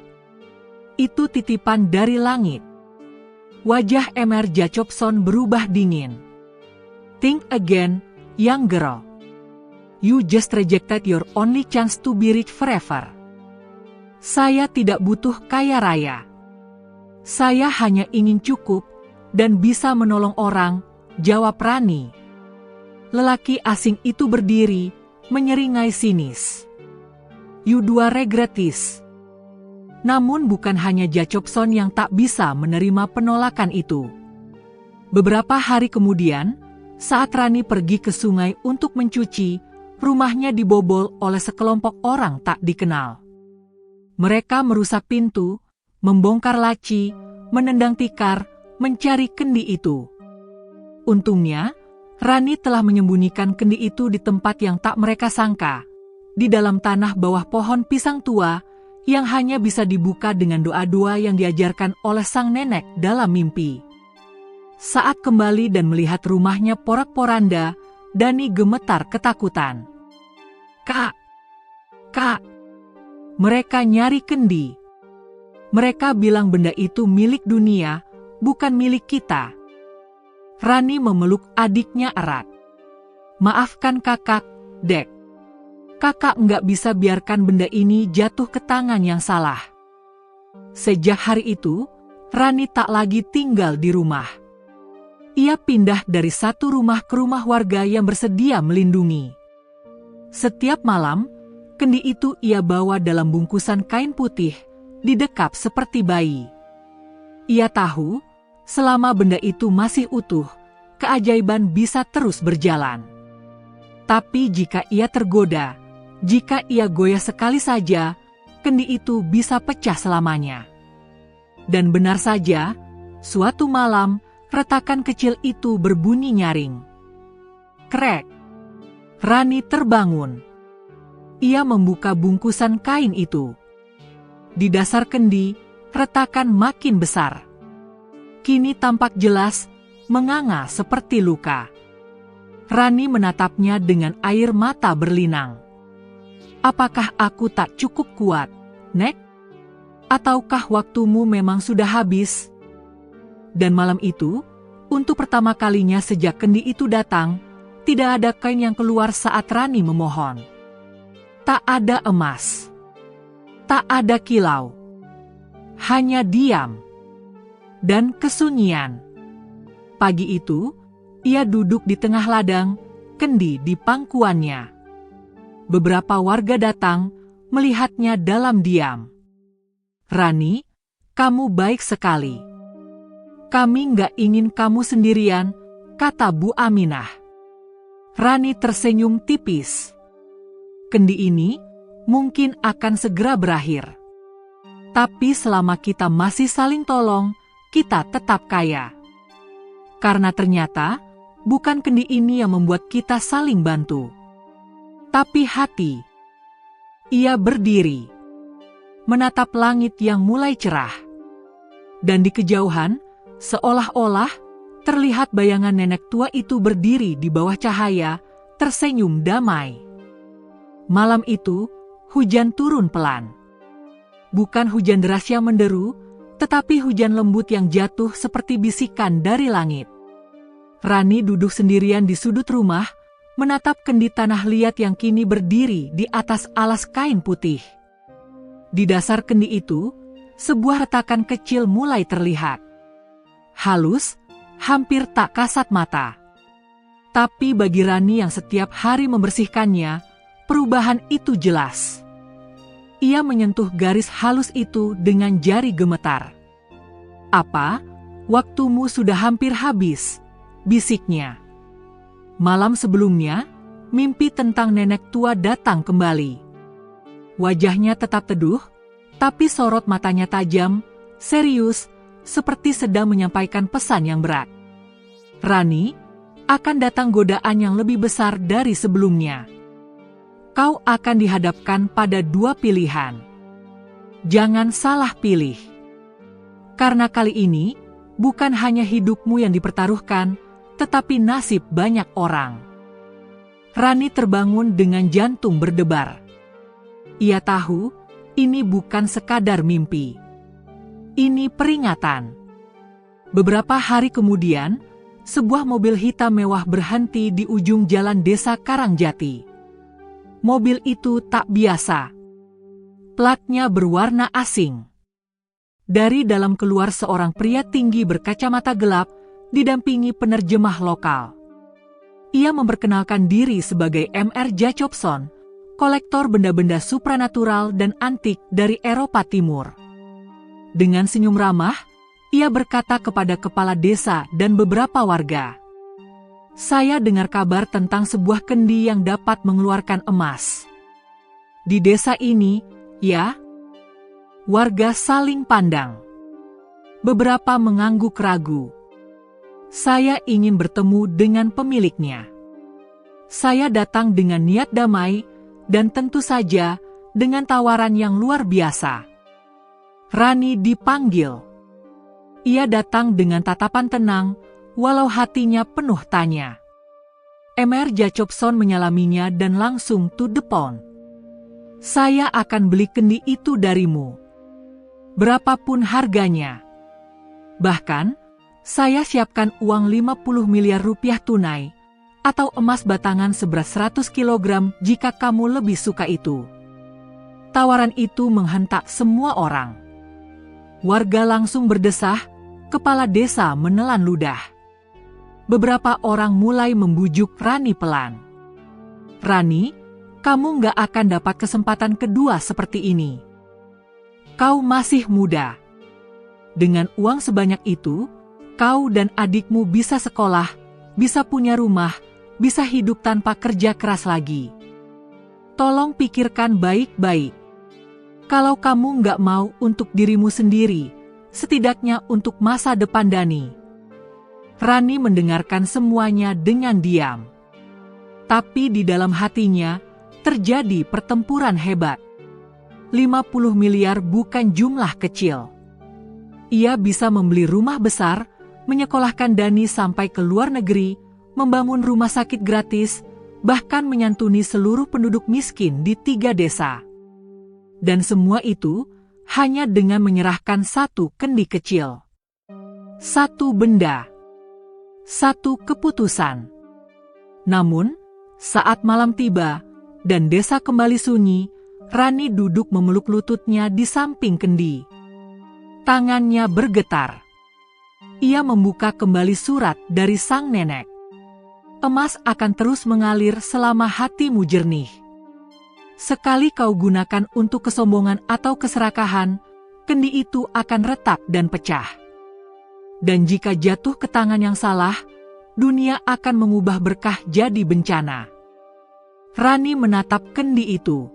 Itu titipan dari langit." Wajah Mr. Jacobson berubah dingin. "Think again, young girl. You just rejected your only chance to be rich forever." "Saya tidak butuh kaya raya. Saya hanya ingin cukup dan bisa menolong orang," jawab Rani. Lelaki asing itu berdiri, menyeringai sinis. "You do regret this." Namun bukan hanya Jacobson yang tak bisa menerima penolakan itu. Beberapa hari kemudian, saat Rani pergi ke sungai untuk mencuci, rumahnya dibobol oleh sekelompok orang tak dikenal. Mereka merusak pintu, membongkar laci, menendang tikar, mencari kendi itu. Untungnya, Rani telah menyembunyikan kendi itu di tempat yang tak mereka sangka, di dalam tanah bawah pohon pisang tua, yang hanya bisa dibuka dengan doa-doa yang diajarkan oleh sang nenek dalam mimpi. Saat kembali dan melihat rumahnya porak-poranda, Dani gemetar ketakutan. Kak! Mereka nyari kendi. Mereka bilang benda itu milik dunia, bukan milik kita." Rani memeluk adiknya erat. "Maafkan kakak, Dek. Kakak nggak bisa biarkan benda ini jatuh ke tangan yang salah. Sejak hari itu, Rani tak lagi tinggal di rumah. Ia pindah dari satu rumah ke rumah warga yang bersedia melindungi. Setiap malam, kendi itu ia bawa dalam bungkusan kain putih, didekap seperti bayi. Ia tahu, selama benda itu masih utuh, keajaiban bisa terus berjalan. Tapi jika ia tergoda, jika ia goyah sekali saja, kendi itu bisa pecah selamanya. Dan benar saja, suatu malam, retakan kecil itu berbunyi nyaring. Krek! Rani terbangun. Ia membuka bungkusan kain itu. Di dasar kendi, retakan makin besar. Kini tampak jelas, menganga seperti luka. Rani menatapnya dengan air mata berlinang. Apakah aku tak cukup kuat, Nek? Ataukah waktumu memang sudah habis? Dan malam itu, untuk pertama kalinya sejak kendi itu datang, tidak ada kain yang keluar saat Rani memohon. Tak ada emas. Tak ada kilau. Hanya diam. Dan kesunyian. Pagi itu, ia duduk di tengah ladang, kendi di pangkuannya. Beberapa warga datang, melihatnya dalam diam. Rani, kamu baik sekali. Kami nggak ingin kamu sendirian, kata Bu Aminah. Rani tersenyum tipis. Kendi ini mungkin akan segera berakhir. Tapi selama kita masih saling tolong, kita tetap kaya. Karena ternyata, bukan kendi ini yang membuat kita saling bantu. Tapi hati. Ia berdiri, menatap langit yang mulai cerah. Dan di kejauhan, seolah-olah terlihat bayangan nenek tua itu berdiri di bawah cahaya, tersenyum damai. Malam itu, hujan turun pelan. Bukan hujan deras yang menderu, tetapi hujan lembut yang jatuh seperti bisikan dari langit. Rani duduk sendirian di sudut rumah, menatap kendi tanah liat yang kini berdiri di atas alas kain putih. Di dasar kendi itu, sebuah retakan kecil mulai terlihat. Halus, hampir tak kasat mata. Tapi bagi Rani yang setiap hari membersihkannya, perubahan itu jelas. Ia menyentuh garis halus itu dengan jari gemetar. Apa? Waktumu sudah hampir habis, bisiknya. Malam sebelumnya, mimpi tentang nenek tua datang kembali. Wajahnya tetap teduh, tapi sorot matanya tajam, serius, seperti sedang menyampaikan pesan yang berat. Rani, akan datang godaan yang lebih besar dari sebelumnya. Kau akan dihadapkan pada dua pilihan. Jangan salah pilih. Karena kali ini, bukan hanya hidupmu yang dipertaruhkan, tetapi nasib banyak orang. Rani terbangun dengan jantung berdebar. Ia tahu, ini bukan sekadar mimpi. Ini peringatan. Beberapa hari kemudian, sebuah mobil hitam mewah berhenti di ujung jalan desa Karangjati. Mobil itu tak biasa. Platnya berwarna asing. Dari dalam keluar seorang pria tinggi berkacamata gelap, didampingi penerjemah lokal. Ia memperkenalkan diri sebagai Mr. Jacobson, kolektor benda-benda supranatural dan antik dari Eropa Timur. Dengan senyum ramah, ia berkata kepada kepala desa dan beberapa warga, "Saya dengar kabar tentang sebuah kendi yang dapat mengeluarkan emas. Di desa ini, ya?" Warga saling pandang. Beberapa mengangguk ragu. "Saya ingin bertemu dengan pemiliknya. Saya datang dengan niat damai, dan tentu saja dengan tawaran yang luar biasa." Rani dipanggil. Ia datang dengan tatapan tenang, walau hatinya penuh tanya. Mr. Jacobson menyalaminya dan langsung to the point. "Saya akan beli kendi itu darimu. Berapapun harganya. Bahkan, saya siapkan uang 50 miliar rupiah tunai, atau emas batangan seberat 100 kg jika kamu lebih suka itu. Tawaran itu menghentak semua orang. Warga langsung berdesah, kepala desa menelan ludah. Beberapa orang mulai membujuk Rani pelan. Rani, kamu nggak akan dapat kesempatan kedua seperti ini. Kau masih muda. Dengan uang sebanyak itu, kau dan adikmu bisa sekolah, bisa punya rumah, bisa hidup tanpa kerja keras lagi. Tolong pikirkan baik-baik. Kalau kamu nggak mau untuk dirimu sendiri, setidaknya untuk masa depan Dani. Rani mendengarkan semuanya dengan diam. Tapi di dalam hatinya, terjadi pertempuran hebat. 50 miliar bukan jumlah kecil. Ia bisa membeli rumah besar, menyekolahkan Dani sampai ke luar negeri, membangun rumah sakit gratis, bahkan menyantuni seluruh penduduk miskin di 3 desa. Dan semua itu hanya dengan menyerahkan satu kendi kecil. Satu benda. Satu keputusan. Namun, saat malam tiba dan desa kembali sunyi, Rani duduk memeluk lututnya di samping kendi. Tangannya bergetar. Ia membuka kembali surat dari sang nenek. Emas akan terus mengalir selama hatimu jernih. Sekali kau gunakan untuk kesombongan atau keserakahan, kendi itu akan retak dan pecah. Dan jika jatuh ke tangan yang salah, dunia akan mengubah berkah jadi bencana. Rani menatap kendi itu.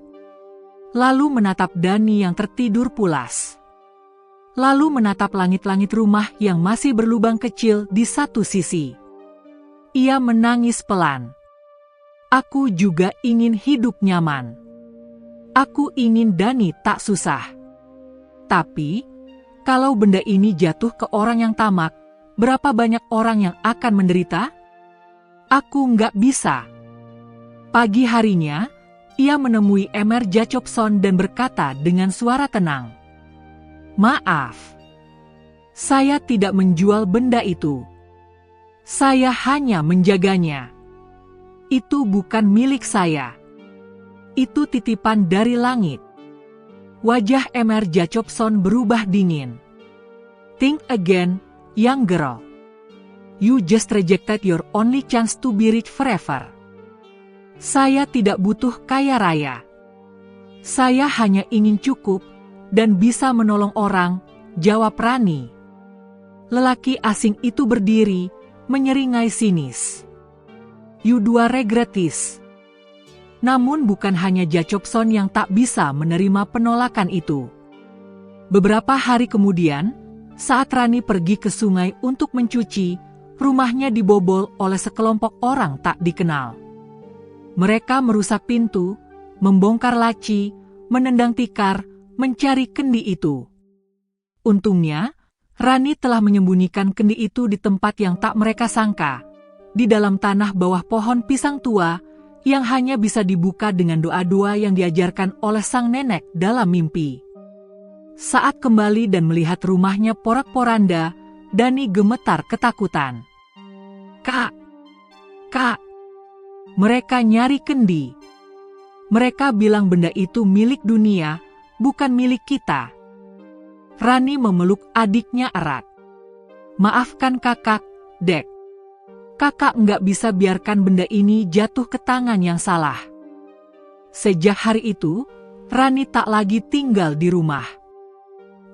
Lalu menatap Dani yang tertidur pulas. Lalu menatap langit-langit rumah yang masih berlubang kecil di satu sisi. Ia menangis pelan. Aku juga ingin hidup nyaman. Aku ingin Dani tak susah. Tapi, kalau benda ini jatuh ke orang yang tamak, berapa banyak orang yang akan menderita? Aku nggak bisa. Pagi harinya, ia menemui Emer Jacobson dan berkata dengan suara tenang, "Maaf, saya tidak menjual benda itu. Saya hanya menjaganya. Itu bukan milik saya. Itu titipan dari langit." Wajah Emer Jacobson berubah dingin. "Think again, young girl. You just rejected your only chance to be rich forever." Saya tidak butuh kaya raya. Saya hanya ingin cukup dan bisa menolong orang, jawab Rani. Lelaki asing itu berdiri, menyeringai sinis. "You do regret this." Namun bukan hanya Jacobson yang tak bisa menerima penolakan itu. Beberapa hari kemudian, saat Rani pergi ke sungai untuk mencuci, rumahnya dibobol oleh sekelompok orang tak dikenal. Mereka merusak pintu, membongkar laci, menendang tikar, mencari kendi itu. Untungnya, Rani telah menyembunyikan kendi itu di tempat yang tak mereka sangka, di dalam tanah bawah pohon pisang tua, yang hanya bisa dibuka dengan doa-doa yang diajarkan oleh sang nenek dalam mimpi. Saat kembali dan melihat rumahnya porak-poranda, Dani gemetar ketakutan. Kak! Mereka nyari kendi. Mereka bilang benda itu milik dunia, bukan milik kita." Rani memeluk adiknya erat. "Maafkan kakak, Dek. Kakak nggak bisa biarkan benda ini jatuh ke tangan yang salah." Sejak hari itu, Rani tak lagi tinggal di rumah.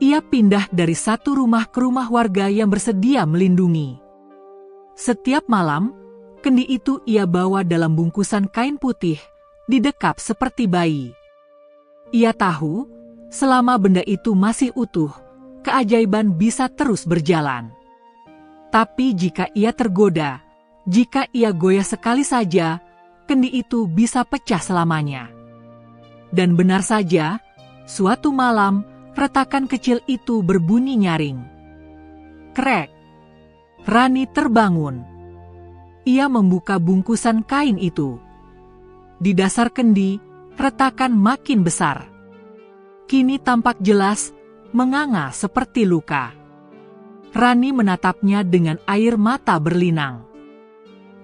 Ia pindah dari satu rumah ke rumah warga yang bersedia melindungi. Setiap malam, kendi itu ia bawa dalam bungkusan kain putih, didekap seperti bayi. Ia tahu, selama benda itu masih utuh, keajaiban bisa terus berjalan. Tapi jika ia tergoda, jika ia goyah sekali saja, kendi itu bisa pecah selamanya. Dan benar saja, suatu malam, retakan kecil itu berbunyi nyaring. Krek! Rani terbangun. Ia membuka bungkusan kain itu. Di dasar kendi, retakan makin besar. Kini tampak jelas, menganga seperti luka. Rani menatapnya dengan air mata berlinang.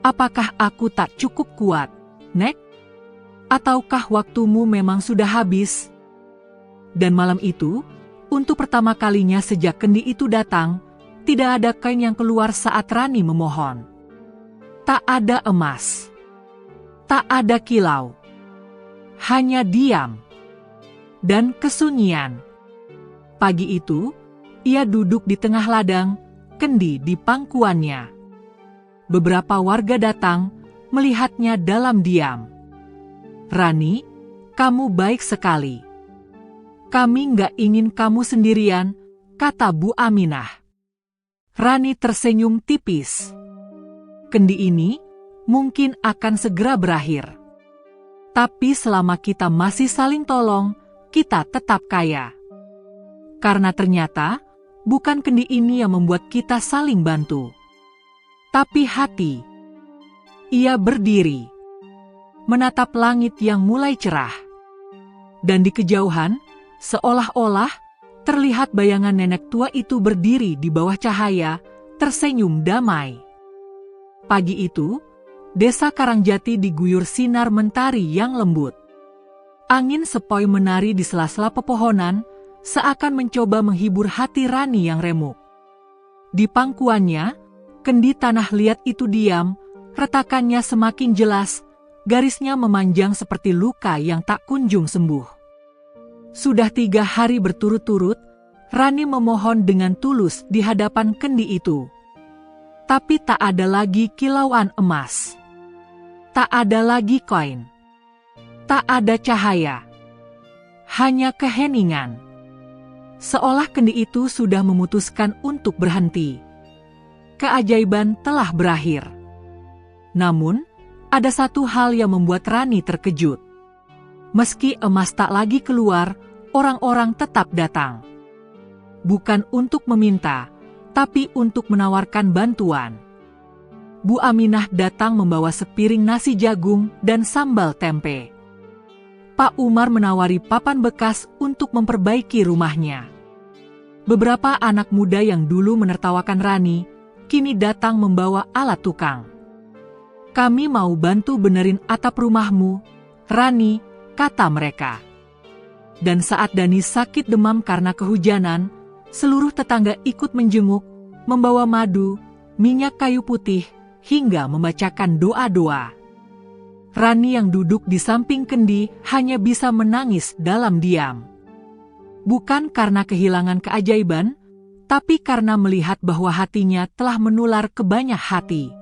apakah aku tak cukup kuat, Nek? Ataukah waktumu memang sudah habis?" Dan malam itu, untuk pertama kalinya sejak kendi itu datang, tidak ada kain yang keluar saat Rani memohon. Tak ada emas. Tak ada kilau. Hanya diam. Dan kesunyian. Pagi itu, ia duduk di tengah ladang, kendi di pangkuannya. Beberapa warga datang, melihatnya dalam diam. "Rani, kamu baik sekali. Kami nggak ingin kamu sendirian," kata Bu Aminah. Rani tersenyum tipis. "Kendi ini mungkin akan segera berakhir. Tapi selama kita masih saling tolong, kita tetap kaya. Karena ternyata, bukan kendi ini yang membuat kita saling bantu, tapi hati." Ia berdiri, menatap langit yang mulai cerah. Dan di kejauhan, seolah-olah terlihat bayangan nenek tua itu berdiri di bawah cahaya, tersenyum damai. Pagi itu, desa Karangjati diguyur sinar mentari yang lembut. Angin sepoi menari di sela-sela pepohonan, seakan mencoba menghibur hati Rani yang remuk. Di pangkuannya, kendi tanah liat itu diam, retakannya semakin jelas, garisnya memanjang seperti luka yang tak kunjung sembuh. Sudah 3 hari berturut-turut, Rani memohon dengan tulus di hadapan kendi itu. Tapi tak ada lagi kilauan emas. Tak ada lagi koin. Tak ada cahaya. Hanya keheningan. Seolah kendi itu sudah memutuskan untuk berhenti. Keajaiban telah berakhir. Namun, ada satu hal yang membuat Rani terkejut. Meski emas tak lagi keluar, orang-orang tetap datang. Bukan untuk meminta, tapi untuk menawarkan bantuan. Bu Aminah datang membawa sepiring nasi jagung dan sambal tempe. Pak Umar menawari papan bekas untuk memperbaiki rumahnya. Beberapa anak muda yang dulu menertawakan Rani, kini datang membawa alat tukang. "Kami mau bantu benerin atap rumahmu, Rani," kata mereka. Dan saat Dani sakit demam karena kehujanan, seluruh tetangga ikut menjenguk, membawa madu, minyak kayu putih, hingga membacakan doa-doa. Rani yang duduk di samping kendi hanya bisa menangis dalam diam. Bukan karena kehilangan keajaiban, tapi karena melihat bahwa hatinya telah menular ke banyak hati.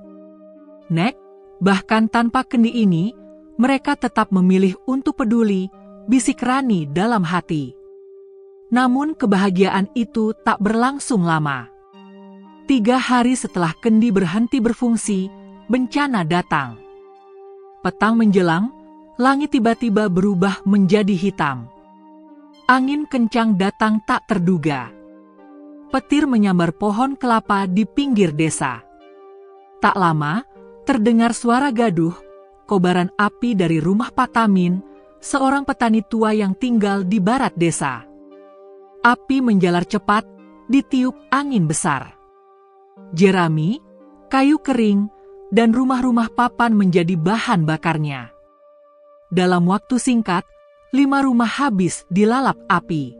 "Nek, bahkan tanpa kendi ini, mereka tetap memilih untuk peduli," bisik Rani dalam hati. Namun kebahagiaan itu tak berlangsung lama. 3 hari setelah kendi berhenti berfungsi, bencana datang. Petang menjelang, langit tiba-tiba berubah menjadi hitam. Angin kencang datang tak terduga. Petir menyambar pohon kelapa di pinggir desa. Tak lama, terdengar suara gaduh, kobaran api dari rumah Pak Tamin, seorang petani tua yang tinggal di barat desa. Api menjalar cepat, ditiup angin besar. Jerami, kayu kering, dan rumah-rumah papan menjadi bahan bakarnya. Dalam waktu singkat, 5 rumah habis dilalap api.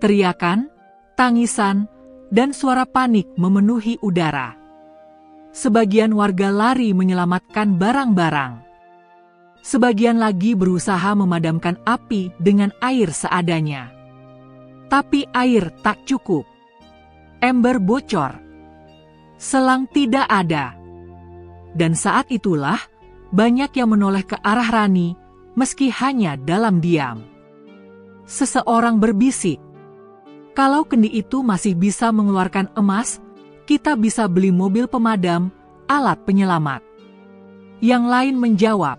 Teriakan, tangisan, dan suara panik memenuhi udara. Sebagian warga lari menyelamatkan barang-barang. Sebagian lagi berusaha memadamkan api dengan air seadanya. Tapi air tak cukup. Ember bocor. Selang tidak ada. Dan saat itulah, banyak yang menoleh ke arah Rani, meski hanya dalam diam. Seseorang berbisik, "Kalau kendi itu masih bisa mengeluarkan emas, kita bisa beli mobil pemadam, alat penyelamat." Yang lain menjawab,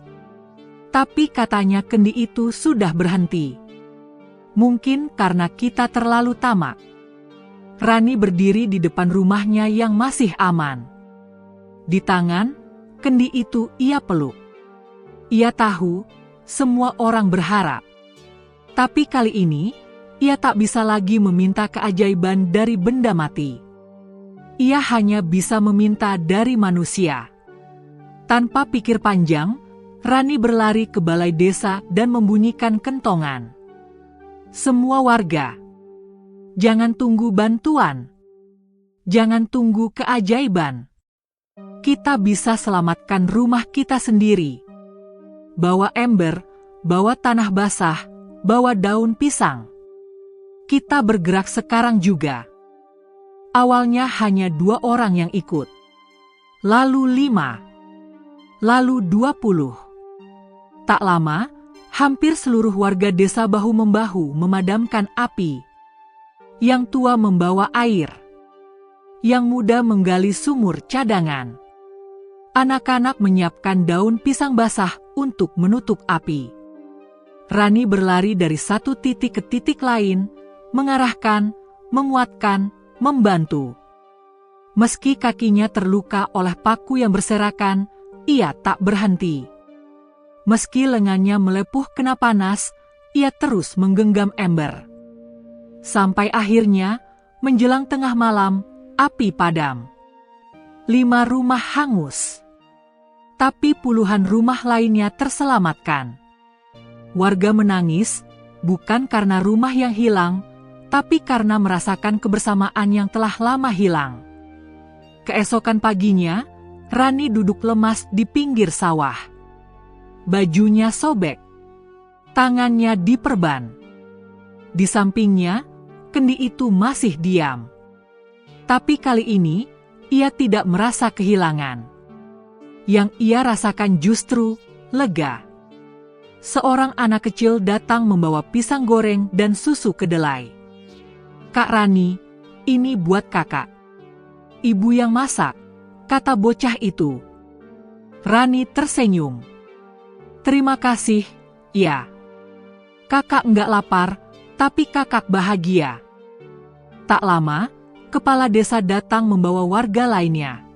"Tapi katanya kendi itu sudah berhenti." Mungkin karena kita terlalu tamak. Rani berdiri di depan rumahnya yang masih aman. Di tangan, kendi itu ia peluk. Ia tahu, semua orang berharap. Tapi kali ini, ia tak bisa lagi meminta keajaiban dari benda mati. Ia hanya bisa meminta dari manusia. Tanpa pikir panjang, Rani berlari ke balai desa dan membunyikan kentongan. Semua warga, jangan tunggu bantuan. Jangan tunggu keajaiban. Kita bisa selamatkan rumah kita sendiri. Bawa ember, bawa tanah basah, bawa daun pisang. Kita bergerak sekarang juga. Awalnya hanya 2 orang yang ikut. Lalu 5. Lalu 20. Tak lama, hampir seluruh warga desa bahu-membahu memadamkan api. Yang tua membawa air. Yang muda menggali sumur cadangan. Anak-anak menyiapkan daun pisang basah untuk menutup api. Rani berlari dari satu titik ke titik lain, mengarahkan, menguatkan, membantu. Meski kakinya terluka oleh paku yang berserakan, ia tak berhenti. Meski lengannya melepuh kena panas, ia terus menggenggam ember. Sampai akhirnya, menjelang tengah malam, api padam. 5 rumah hangus. Tapi puluhan rumah lainnya terselamatkan. Warga menangis, bukan karena rumah yang hilang, tapi karena merasakan kebersamaan yang telah lama hilang. Keesokan paginya, Rani duduk lemas di pinggir sawah. Bajunya sobek. Tangannya diperban. Di sampingnya, kendi itu masih diam. Tapi kali ini, ia tidak merasa kehilangan. Yang ia rasakan justru lega. Seorang anak kecil datang membawa pisang goreng dan susu kedelai. "Kak Rani, ini buat kakak." "Ibu yang masak," kata bocah itu. Rani tersenyum. "Terima kasih, ya. Kakak enggak lapar, tapi kakak bahagia." Tak lama, kepala desa datang membawa warga lainnya.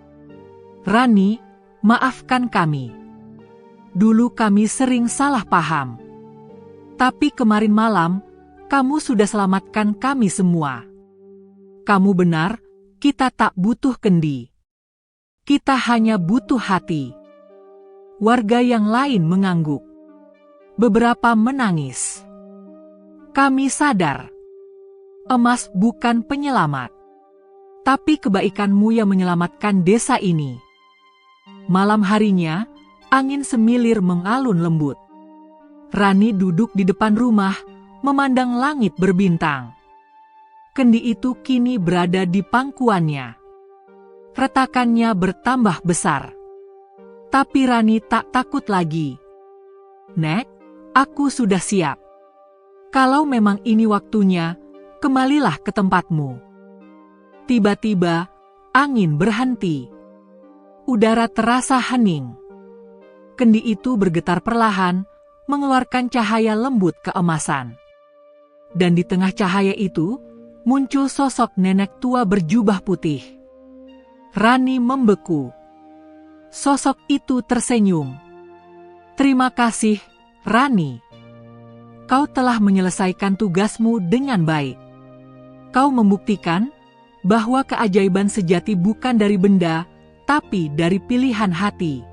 "Rani, maafkan kami. Dulu kami sering salah paham. Tapi kemarin malam, kamu sudah selamatkan kami semua. Kamu benar, kita tak butuh kendi. Kita hanya butuh hati." Warga yang lain mengangguk. Beberapa menangis. "Kami sadar. Emas bukan penyelamat. Tapi kebaikanmu yang menyelamatkan desa ini." Malam harinya, angin semilir mengalun lembut. Rani duduk di depan rumah, memandang langit berbintang. Kendi itu kini berada di pangkuannya. Retakannya bertambah besar. Tapi Rani tak takut lagi. "Nek, aku sudah siap. Kalau memang ini waktunya, kembalilah ke tempatmu." Tiba-tiba, angin berhenti. Udara terasa hening. Kendi itu bergetar perlahan, mengeluarkan cahaya lembut keemasan. Dan di tengah cahaya itu, muncul sosok nenek tua berjubah putih. Rani membeku. Sosok itu tersenyum. "Terima kasih, Rani. Kau telah menyelesaikan tugasmu dengan baik. Kau membuktikan bahwa keajaiban sejati bukan dari benda, tapi dari pilihan hati."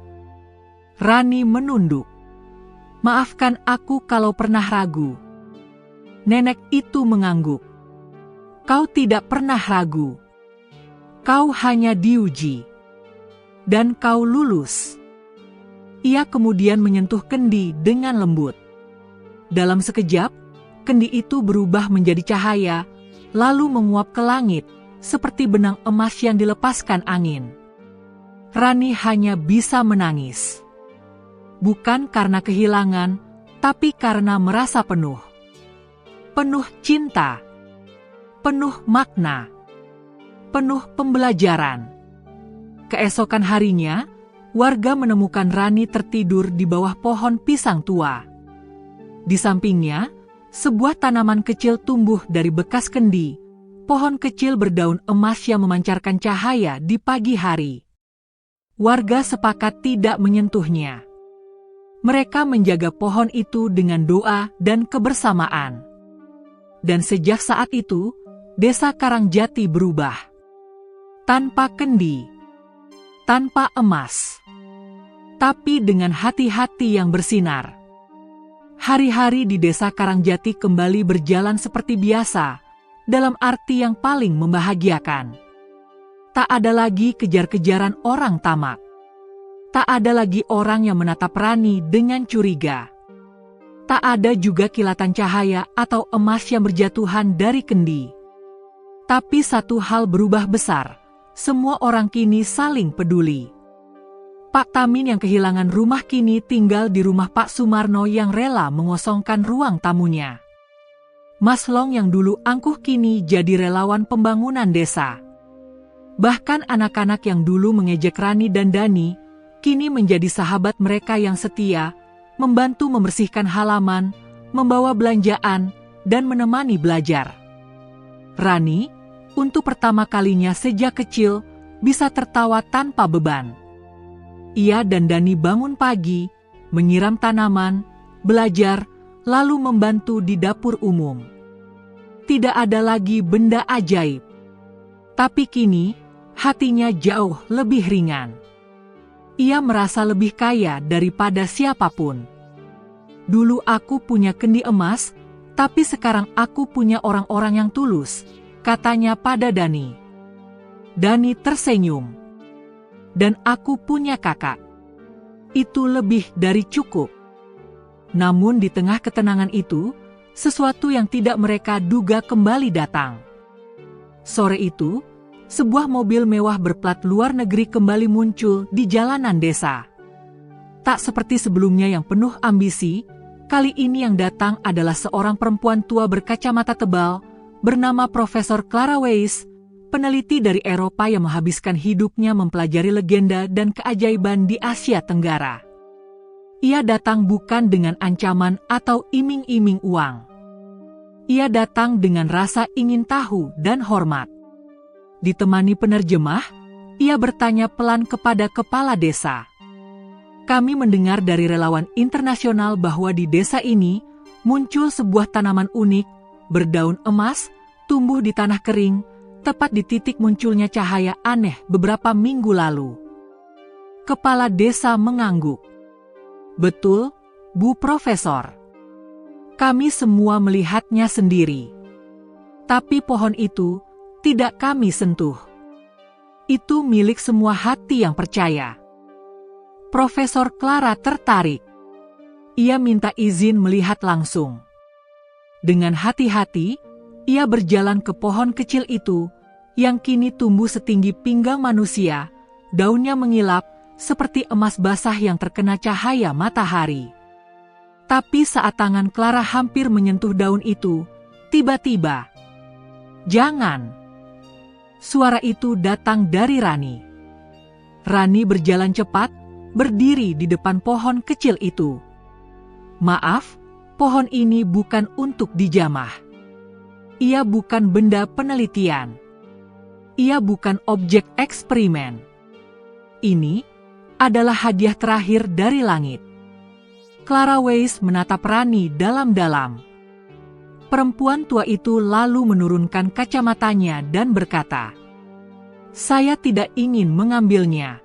Rani menunduk. "Maafkan aku kalau pernah ragu." Nenek itu mengangguk. "Kau tidak pernah ragu. Kau hanya diuji. Dan kau lulus." Ia kemudian menyentuh kendi dengan lembut. Dalam sekejap, kendi itu berubah menjadi cahaya, lalu menguap ke langit, seperti benang emas yang dilepaskan angin. Rani hanya bisa menangis. Bukan karena kehilangan, tapi karena merasa penuh. Penuh cinta. Penuh makna. Penuh pembelajaran. Keesokan harinya, warga menemukan Rani tertidur di bawah pohon pisang tua. Di sampingnya, sebuah tanaman kecil tumbuh dari bekas kendi. Pohon kecil berdaun emas yang memancarkan cahaya di pagi hari. Warga sepakat tidak menyentuhnya. Mereka menjaga pohon itu dengan doa dan kebersamaan. Dan sejak saat itu, desa Karangjati berubah. Tanpa kendi. Tanpa emas, tapi dengan hati-hati yang bersinar. Hari-hari di Desa Karangjati kembali berjalan seperti biasa, dalam arti yang paling membahagiakan. Tak ada lagi kejar-kejaran orang tamak. Tak ada lagi orang yang menatap Rani dengan curiga. Tak ada juga kilatan cahaya atau emas yang berjatuhan dari kendi. Tapi satu hal berubah besar, semua orang kini saling peduli. Pak Tamin yang kehilangan rumah kini tinggal di rumah Pak Sumarno yang rela mengosongkan ruang tamunya. Mas Long yang dulu angkuh kini jadi relawan pembangunan desa. Bahkan anak-anak yang dulu mengejek Rani dan Dani, kini menjadi sahabat mereka yang setia, membantu membersihkan halaman, membawa belanjaan, dan menemani belajar. Rani, untuk pertama kalinya sejak kecil, bisa tertawa tanpa beban. Ia dan Dani bangun pagi, menyiram tanaman, belajar, lalu membantu di dapur umum. Tidak ada lagi benda ajaib. Tapi kini, hatinya jauh lebih ringan. Ia merasa lebih kaya daripada siapapun. Dulu aku punya kendi emas, tapi sekarang aku punya orang-orang yang tulus, katanya pada Dani. Dani tersenyum. Dan aku punya kakak. Itu lebih dari cukup. Namun di tengah ketenangan itu, sesuatu yang tidak mereka duga kembali datang. Sore itu, sebuah mobil mewah berplat luar negeri kembali muncul di jalanan desa. Tak seperti sebelumnya yang penuh ambisi, kali ini yang datang adalah seorang perempuan tua berkacamata tebal, bernama Profesor Clara Weiss, peneliti dari Eropa yang menghabiskan hidupnya mempelajari legenda dan keajaiban di Asia Tenggara. Ia datang bukan dengan ancaman atau iming-iming uang. Ia datang dengan rasa ingin tahu dan hormat. Ditemani penerjemah, ia bertanya pelan kepada kepala desa. Kami mendengar dari relawan internasional bahwa di desa ini muncul sebuah tanaman unik, berdaun emas, tumbuh di tanah kering, tepat di titik munculnya cahaya aneh beberapa minggu lalu. Kepala desa mengangguk. Betul, Bu Profesor. Kami semua melihatnya sendiri. Tapi pohon itu tidak kami sentuh. Itu milik semua hati yang percaya. Profesor Clara tertarik. Ia minta izin melihat langsung. Dengan hati-hati, ia berjalan ke pohon kecil itu, yang kini tumbuh setinggi pinggang manusia, daunnya mengilap, seperti emas basah yang terkena cahaya matahari. Tapi saat tangan Clara hampir menyentuh daun itu, tiba-tiba, "Jangan!" Suara itu datang dari Rani. Rani berjalan cepat, berdiri di depan pohon kecil itu. Maaf, pohon ini bukan untuk dijamah. Ia bukan benda penelitian. Ia bukan objek eksperimen. Ini adalah hadiah terakhir dari langit. Clara Weiss menatap Rani dalam-dalam. Perempuan tua itu lalu menurunkan kacamatanya dan berkata, "Saya tidak ingin mengambilnya.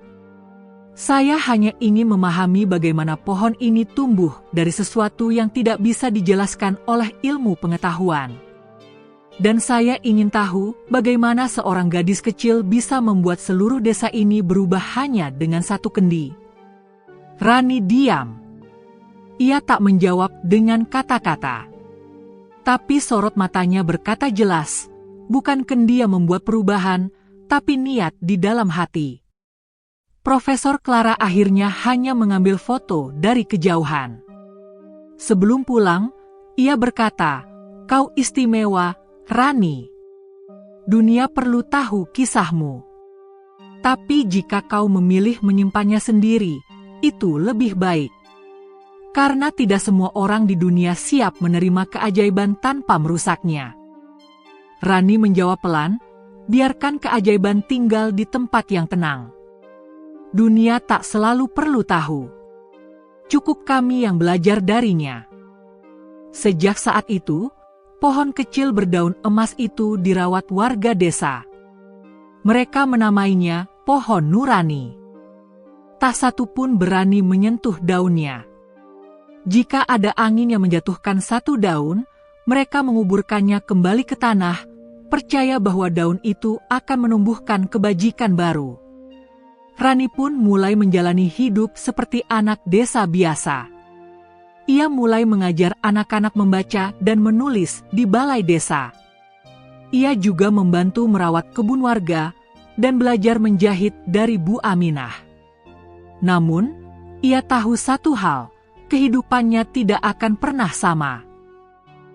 Saya hanya ingin memahami bagaimana pohon ini tumbuh dari sesuatu yang tidak bisa dijelaskan oleh ilmu pengetahuan. Dan saya ingin tahu bagaimana seorang gadis kecil bisa membuat seluruh desa ini berubah hanya dengan satu kendi." Rani diam. Ia tak menjawab dengan kata-kata. Tapi sorot matanya berkata jelas, bukan kendi yang membuat perubahan, tapi niat di dalam hati. Profesor Clara akhirnya hanya mengambil foto dari kejauhan. Sebelum pulang, ia berkata, "Kau istimewa, Rani. Dunia perlu tahu kisahmu. Tapi jika kau memilih menyimpannya sendiri, itu lebih baik. Karena tidak semua orang di dunia siap menerima keajaiban tanpa merusaknya." Rani menjawab pelan, "Biarkan keajaiban tinggal di tempat yang tenang. Dunia tak selalu perlu tahu. Cukup kami yang belajar darinya." Sejak saat itu, pohon kecil berdaun emas itu dirawat warga desa. Mereka menamainya Pohon Nurani. tak satu pun berani menyentuh daunnya. Jika ada angin yang menjatuhkan satu daun, mereka menguburkannya kembali ke tanah, percaya bahwa daun itu akan menumbuhkan kebajikan baru. Rani pun mulai menjalani hidup seperti anak desa biasa. Ia mulai mengajar anak-anak membaca dan menulis di balai desa. Ia juga membantu merawat kebun warga dan belajar menjahit dari Bu Aminah. Namun, ia tahu satu hal, kehidupannya tidak akan pernah sama.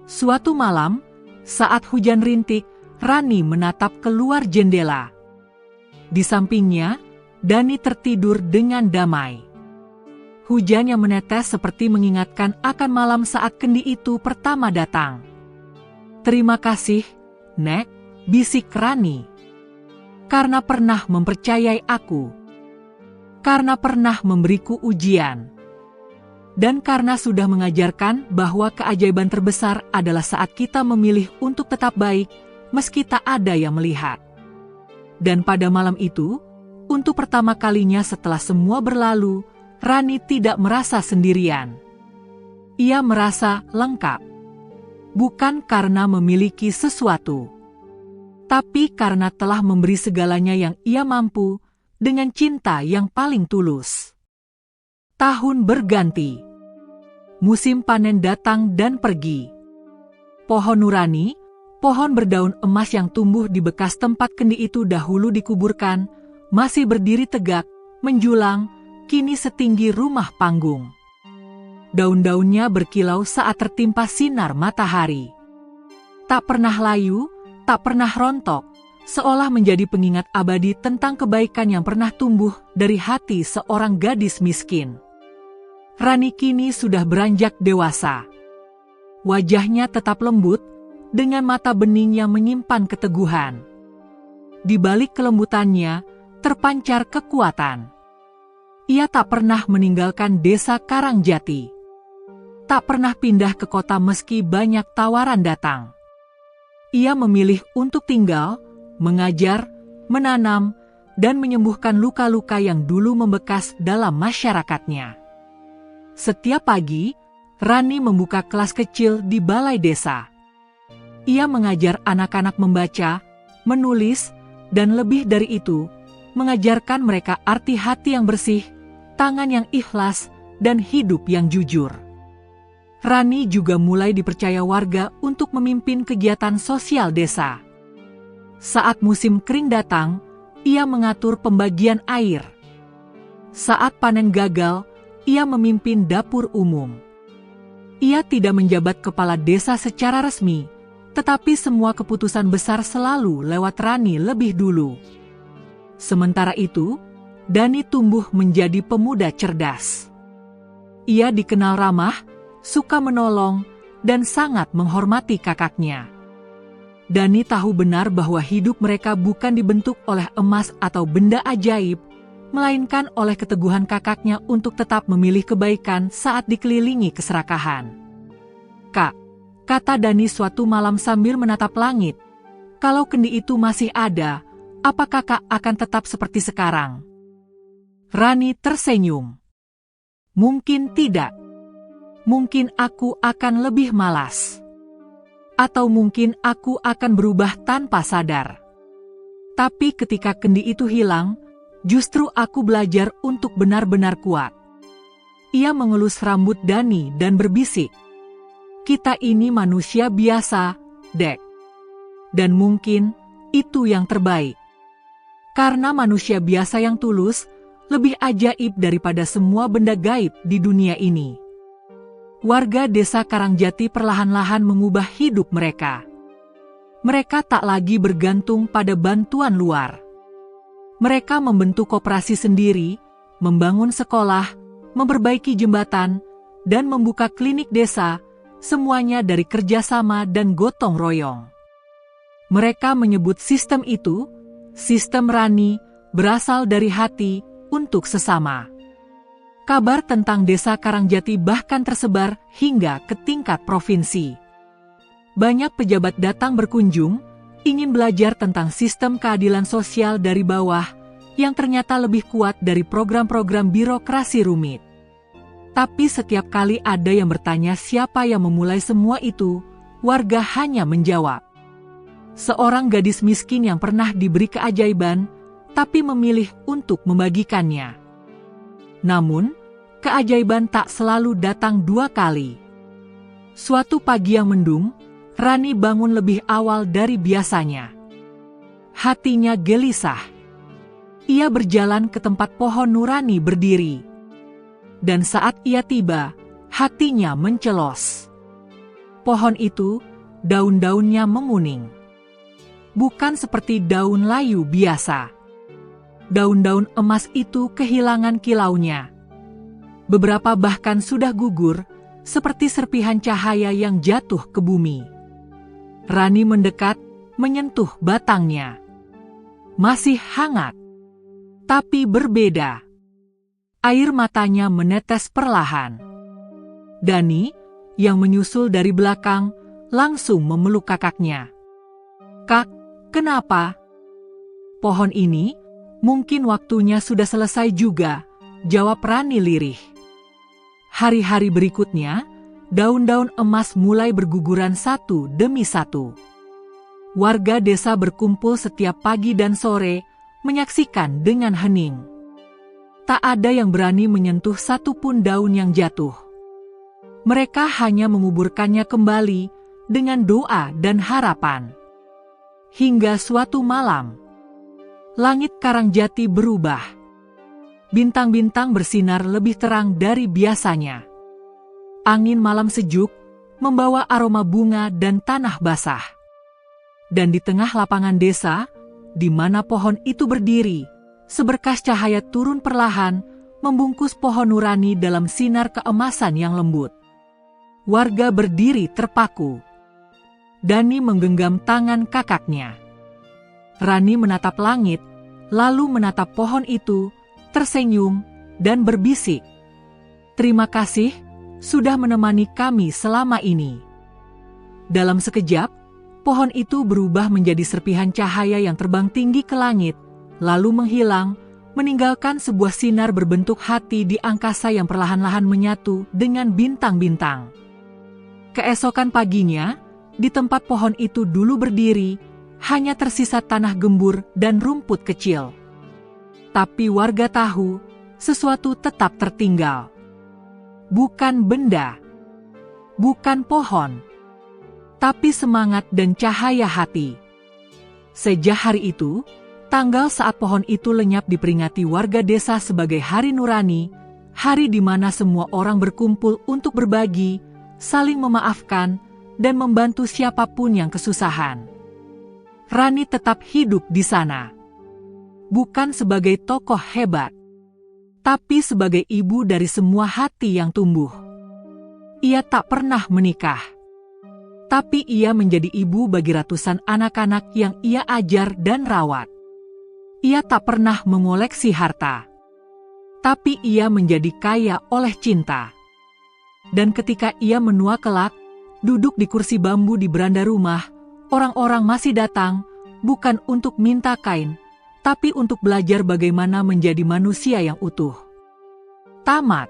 Suatu malam, saat hujan rintik, Rani menatap keluar jendela. Di sampingnya, Dani tertidur dengan damai. Hujan yang menetes seperti mengingatkan akan malam saat kendi itu pertama datang. "Terima kasih, Nek," bisik Rani. "Karena pernah mempercayai aku. Karena pernah memberiku ujian. Dan karena sudah mengajarkan bahwa keajaiban terbesar adalah saat kita memilih untuk tetap baik, meski tak ada yang melihat." Dan pada malam itu, untuk pertama kalinya setelah semua berlalu, Rani tidak merasa sendirian. Ia merasa lengkap. Bukan karena memiliki sesuatu, tapi karena telah memberi segalanya yang ia mampu dengan cinta yang paling tulus. Tahun berganti. Musim panen datang dan pergi. Pohon nurani, pohon berdaun emas yang tumbuh di bekas tempat kendi itu dahulu dikuburkan, masih berdiri tegak, menjulang, kini setinggi rumah panggung. Daun-daunnya berkilau saat tertimpa sinar matahari. Tak pernah layu, tak pernah rontok, seolah menjadi pengingat abadi tentang kebaikan yang pernah tumbuh dari hati seorang gadis miskin. Rani kini sudah beranjak dewasa. Wajahnya tetap lembut, dengan mata bening yang menyimpan keteguhan. Di balik kelembutannya, terpancar kekuatan. Ia tak pernah meninggalkan desa Karangjati. Tak pernah pindah ke kota meski banyak tawaran datang. Ia memilih untuk tinggal, mengajar, menanam, dan menyembuhkan luka-luka yang dulu membekas dalam masyarakatnya. Setiap pagi, Rani membuka kelas kecil di balai desa. Ia mengajar anak-anak membaca, menulis, dan lebih dari itu, mengajarkan mereka arti hati yang bersih, tangan yang ikhlas, dan hidup yang jujur. Rani juga mulai dipercaya warga untuk memimpin kegiatan sosial desa. Saat musim kering datang, ia mengatur pembagian air. Saat panen gagal, ia memimpin dapur umum. Ia tidak menjabat kepala desa secara resmi, tetapi semua keputusan besar selalu lewat Rani lebih dulu. Sementara itu, Dani tumbuh menjadi pemuda cerdas. Ia dikenal ramah, suka menolong, dan sangat menghormati kakaknya. Dani tahu benar bahwa hidup mereka bukan dibentuk oleh emas atau benda ajaib, melainkan oleh keteguhan kakaknya untuk tetap memilih kebaikan saat dikelilingi keserakahan. "Kak," kata Dani suatu malam sambil menatap langit, "kalau kendi itu masih ada, apa kakak akan tetap seperti sekarang?" Rani tersenyum. "Mungkin tidak. Mungkin aku akan lebih malas. Atau mungkin aku akan berubah tanpa sadar. Tapi ketika kendi itu hilang, justru aku belajar untuk benar-benar kuat." Ia mengelus rambut Dani dan berbisik, "Kita ini manusia biasa, Dek. Dan mungkin itu yang terbaik. Karena manusia biasa yang tulus lebih ajaib daripada semua benda gaib di dunia ini." Warga desa Karangjati perlahan-lahan mengubah hidup mereka. Mereka tak lagi bergantung pada bantuan luar. Mereka membentuk koperasi sendiri, membangun sekolah, memperbaiki jembatan, dan membuka klinik desa, semuanya dari kerjasama dan gotong royong. Mereka menyebut sistem itu, sistem Rani, berasal dari hati untuk sesama. Kabar tentang desa Karangjati bahkan tersebar hingga ke tingkat provinsi. Banyak pejabat datang berkunjung, ingin belajar tentang sistem keadilan sosial dari bawah, yang ternyata lebih kuat dari program-program birokrasi rumit. Tapi setiap kali ada yang bertanya siapa yang memulai semua itu, warga hanya menjawab, seorang gadis miskin yang pernah diberi keajaiban, tapi memilih untuk membagikannya. Namun, keajaiban tak selalu datang 2 kali. Suatu pagi yang mendung, Rani bangun lebih awal dari biasanya. Hatinya gelisah. Ia berjalan ke tempat pohon nurani berdiri. Dan saat ia tiba, hatinya mencelos. Pohon itu, daun-daunnya menguning. Bukan seperti daun layu biasa. Daun-daun emas itu kehilangan kilaunya. Beberapa bahkan sudah gugur, seperti serpihan cahaya yang jatuh ke bumi. Rani mendekat, menyentuh batangnya. Masih hangat, tapi berbeda. Air matanya menetes perlahan. Dani, yang menyusul dari belakang, langsung memeluk kakaknya. "Kak, kenapa?" "Pohon ini, mungkin waktunya sudah selesai juga," jawab Rani lirih. Hari-hari berikutnya, daun-daun emas mulai berguguran satu demi satu. Warga desa berkumpul setiap pagi dan sore, menyaksikan dengan hening. Tak ada yang berani menyentuh satupun daun yang jatuh. Mereka hanya menguburkannya kembali dengan doa dan harapan. Hingga suatu malam, langit Karangjati berubah. Bintang-bintang bersinar lebih terang dari biasanya. Angin malam sejuk membawa aroma bunga dan tanah basah. Dan di tengah lapangan desa, di mana pohon itu berdiri, seberkas cahaya turun perlahan, membungkus pohon nurani dalam sinar keemasan yang lembut. Warga berdiri terpaku. Dani menggenggam tangan kakaknya. Rani menatap langit, lalu menatap pohon itu, tersenyum, dan berbisik, "Terima kasih, sudah menemani kami selama ini." Dalam sekejap, pohon itu berubah menjadi serpihan cahaya yang terbang tinggi ke langit, lalu menghilang, meninggalkan sebuah sinar berbentuk hati di angkasa yang perlahan-lahan menyatu dengan bintang-bintang. Keesokan paginya, di tempat pohon itu dulu berdiri, hanya tersisa tanah gembur dan rumput kecil. Tapi warga tahu, sesuatu tetap tertinggal. Bukan benda, bukan pohon, tapi semangat dan cahaya hati. Sejak hari itu, tanggal saat pohon itu lenyap diperingati warga desa sebagai Hari Nurani, hari di mana semua orang berkumpul untuk berbagi, saling memaafkan, dan membantu siapapun yang kesusahan. Rani tetap hidup di sana. Bukan sebagai tokoh hebat, tapi sebagai ibu dari semua hati yang tumbuh. Ia tak pernah menikah, tapi ia menjadi ibu bagi ratusan anak-anak yang ia ajar dan rawat. Ia tak pernah mengoleksi harta, tapi ia menjadi kaya oleh cinta. Dan ketika ia menua kelak, duduk di kursi bambu di beranda rumah, orang-orang masih datang, bukan untuk minta kain, tapi untuk belajar bagaimana menjadi manusia yang utuh. Tamat.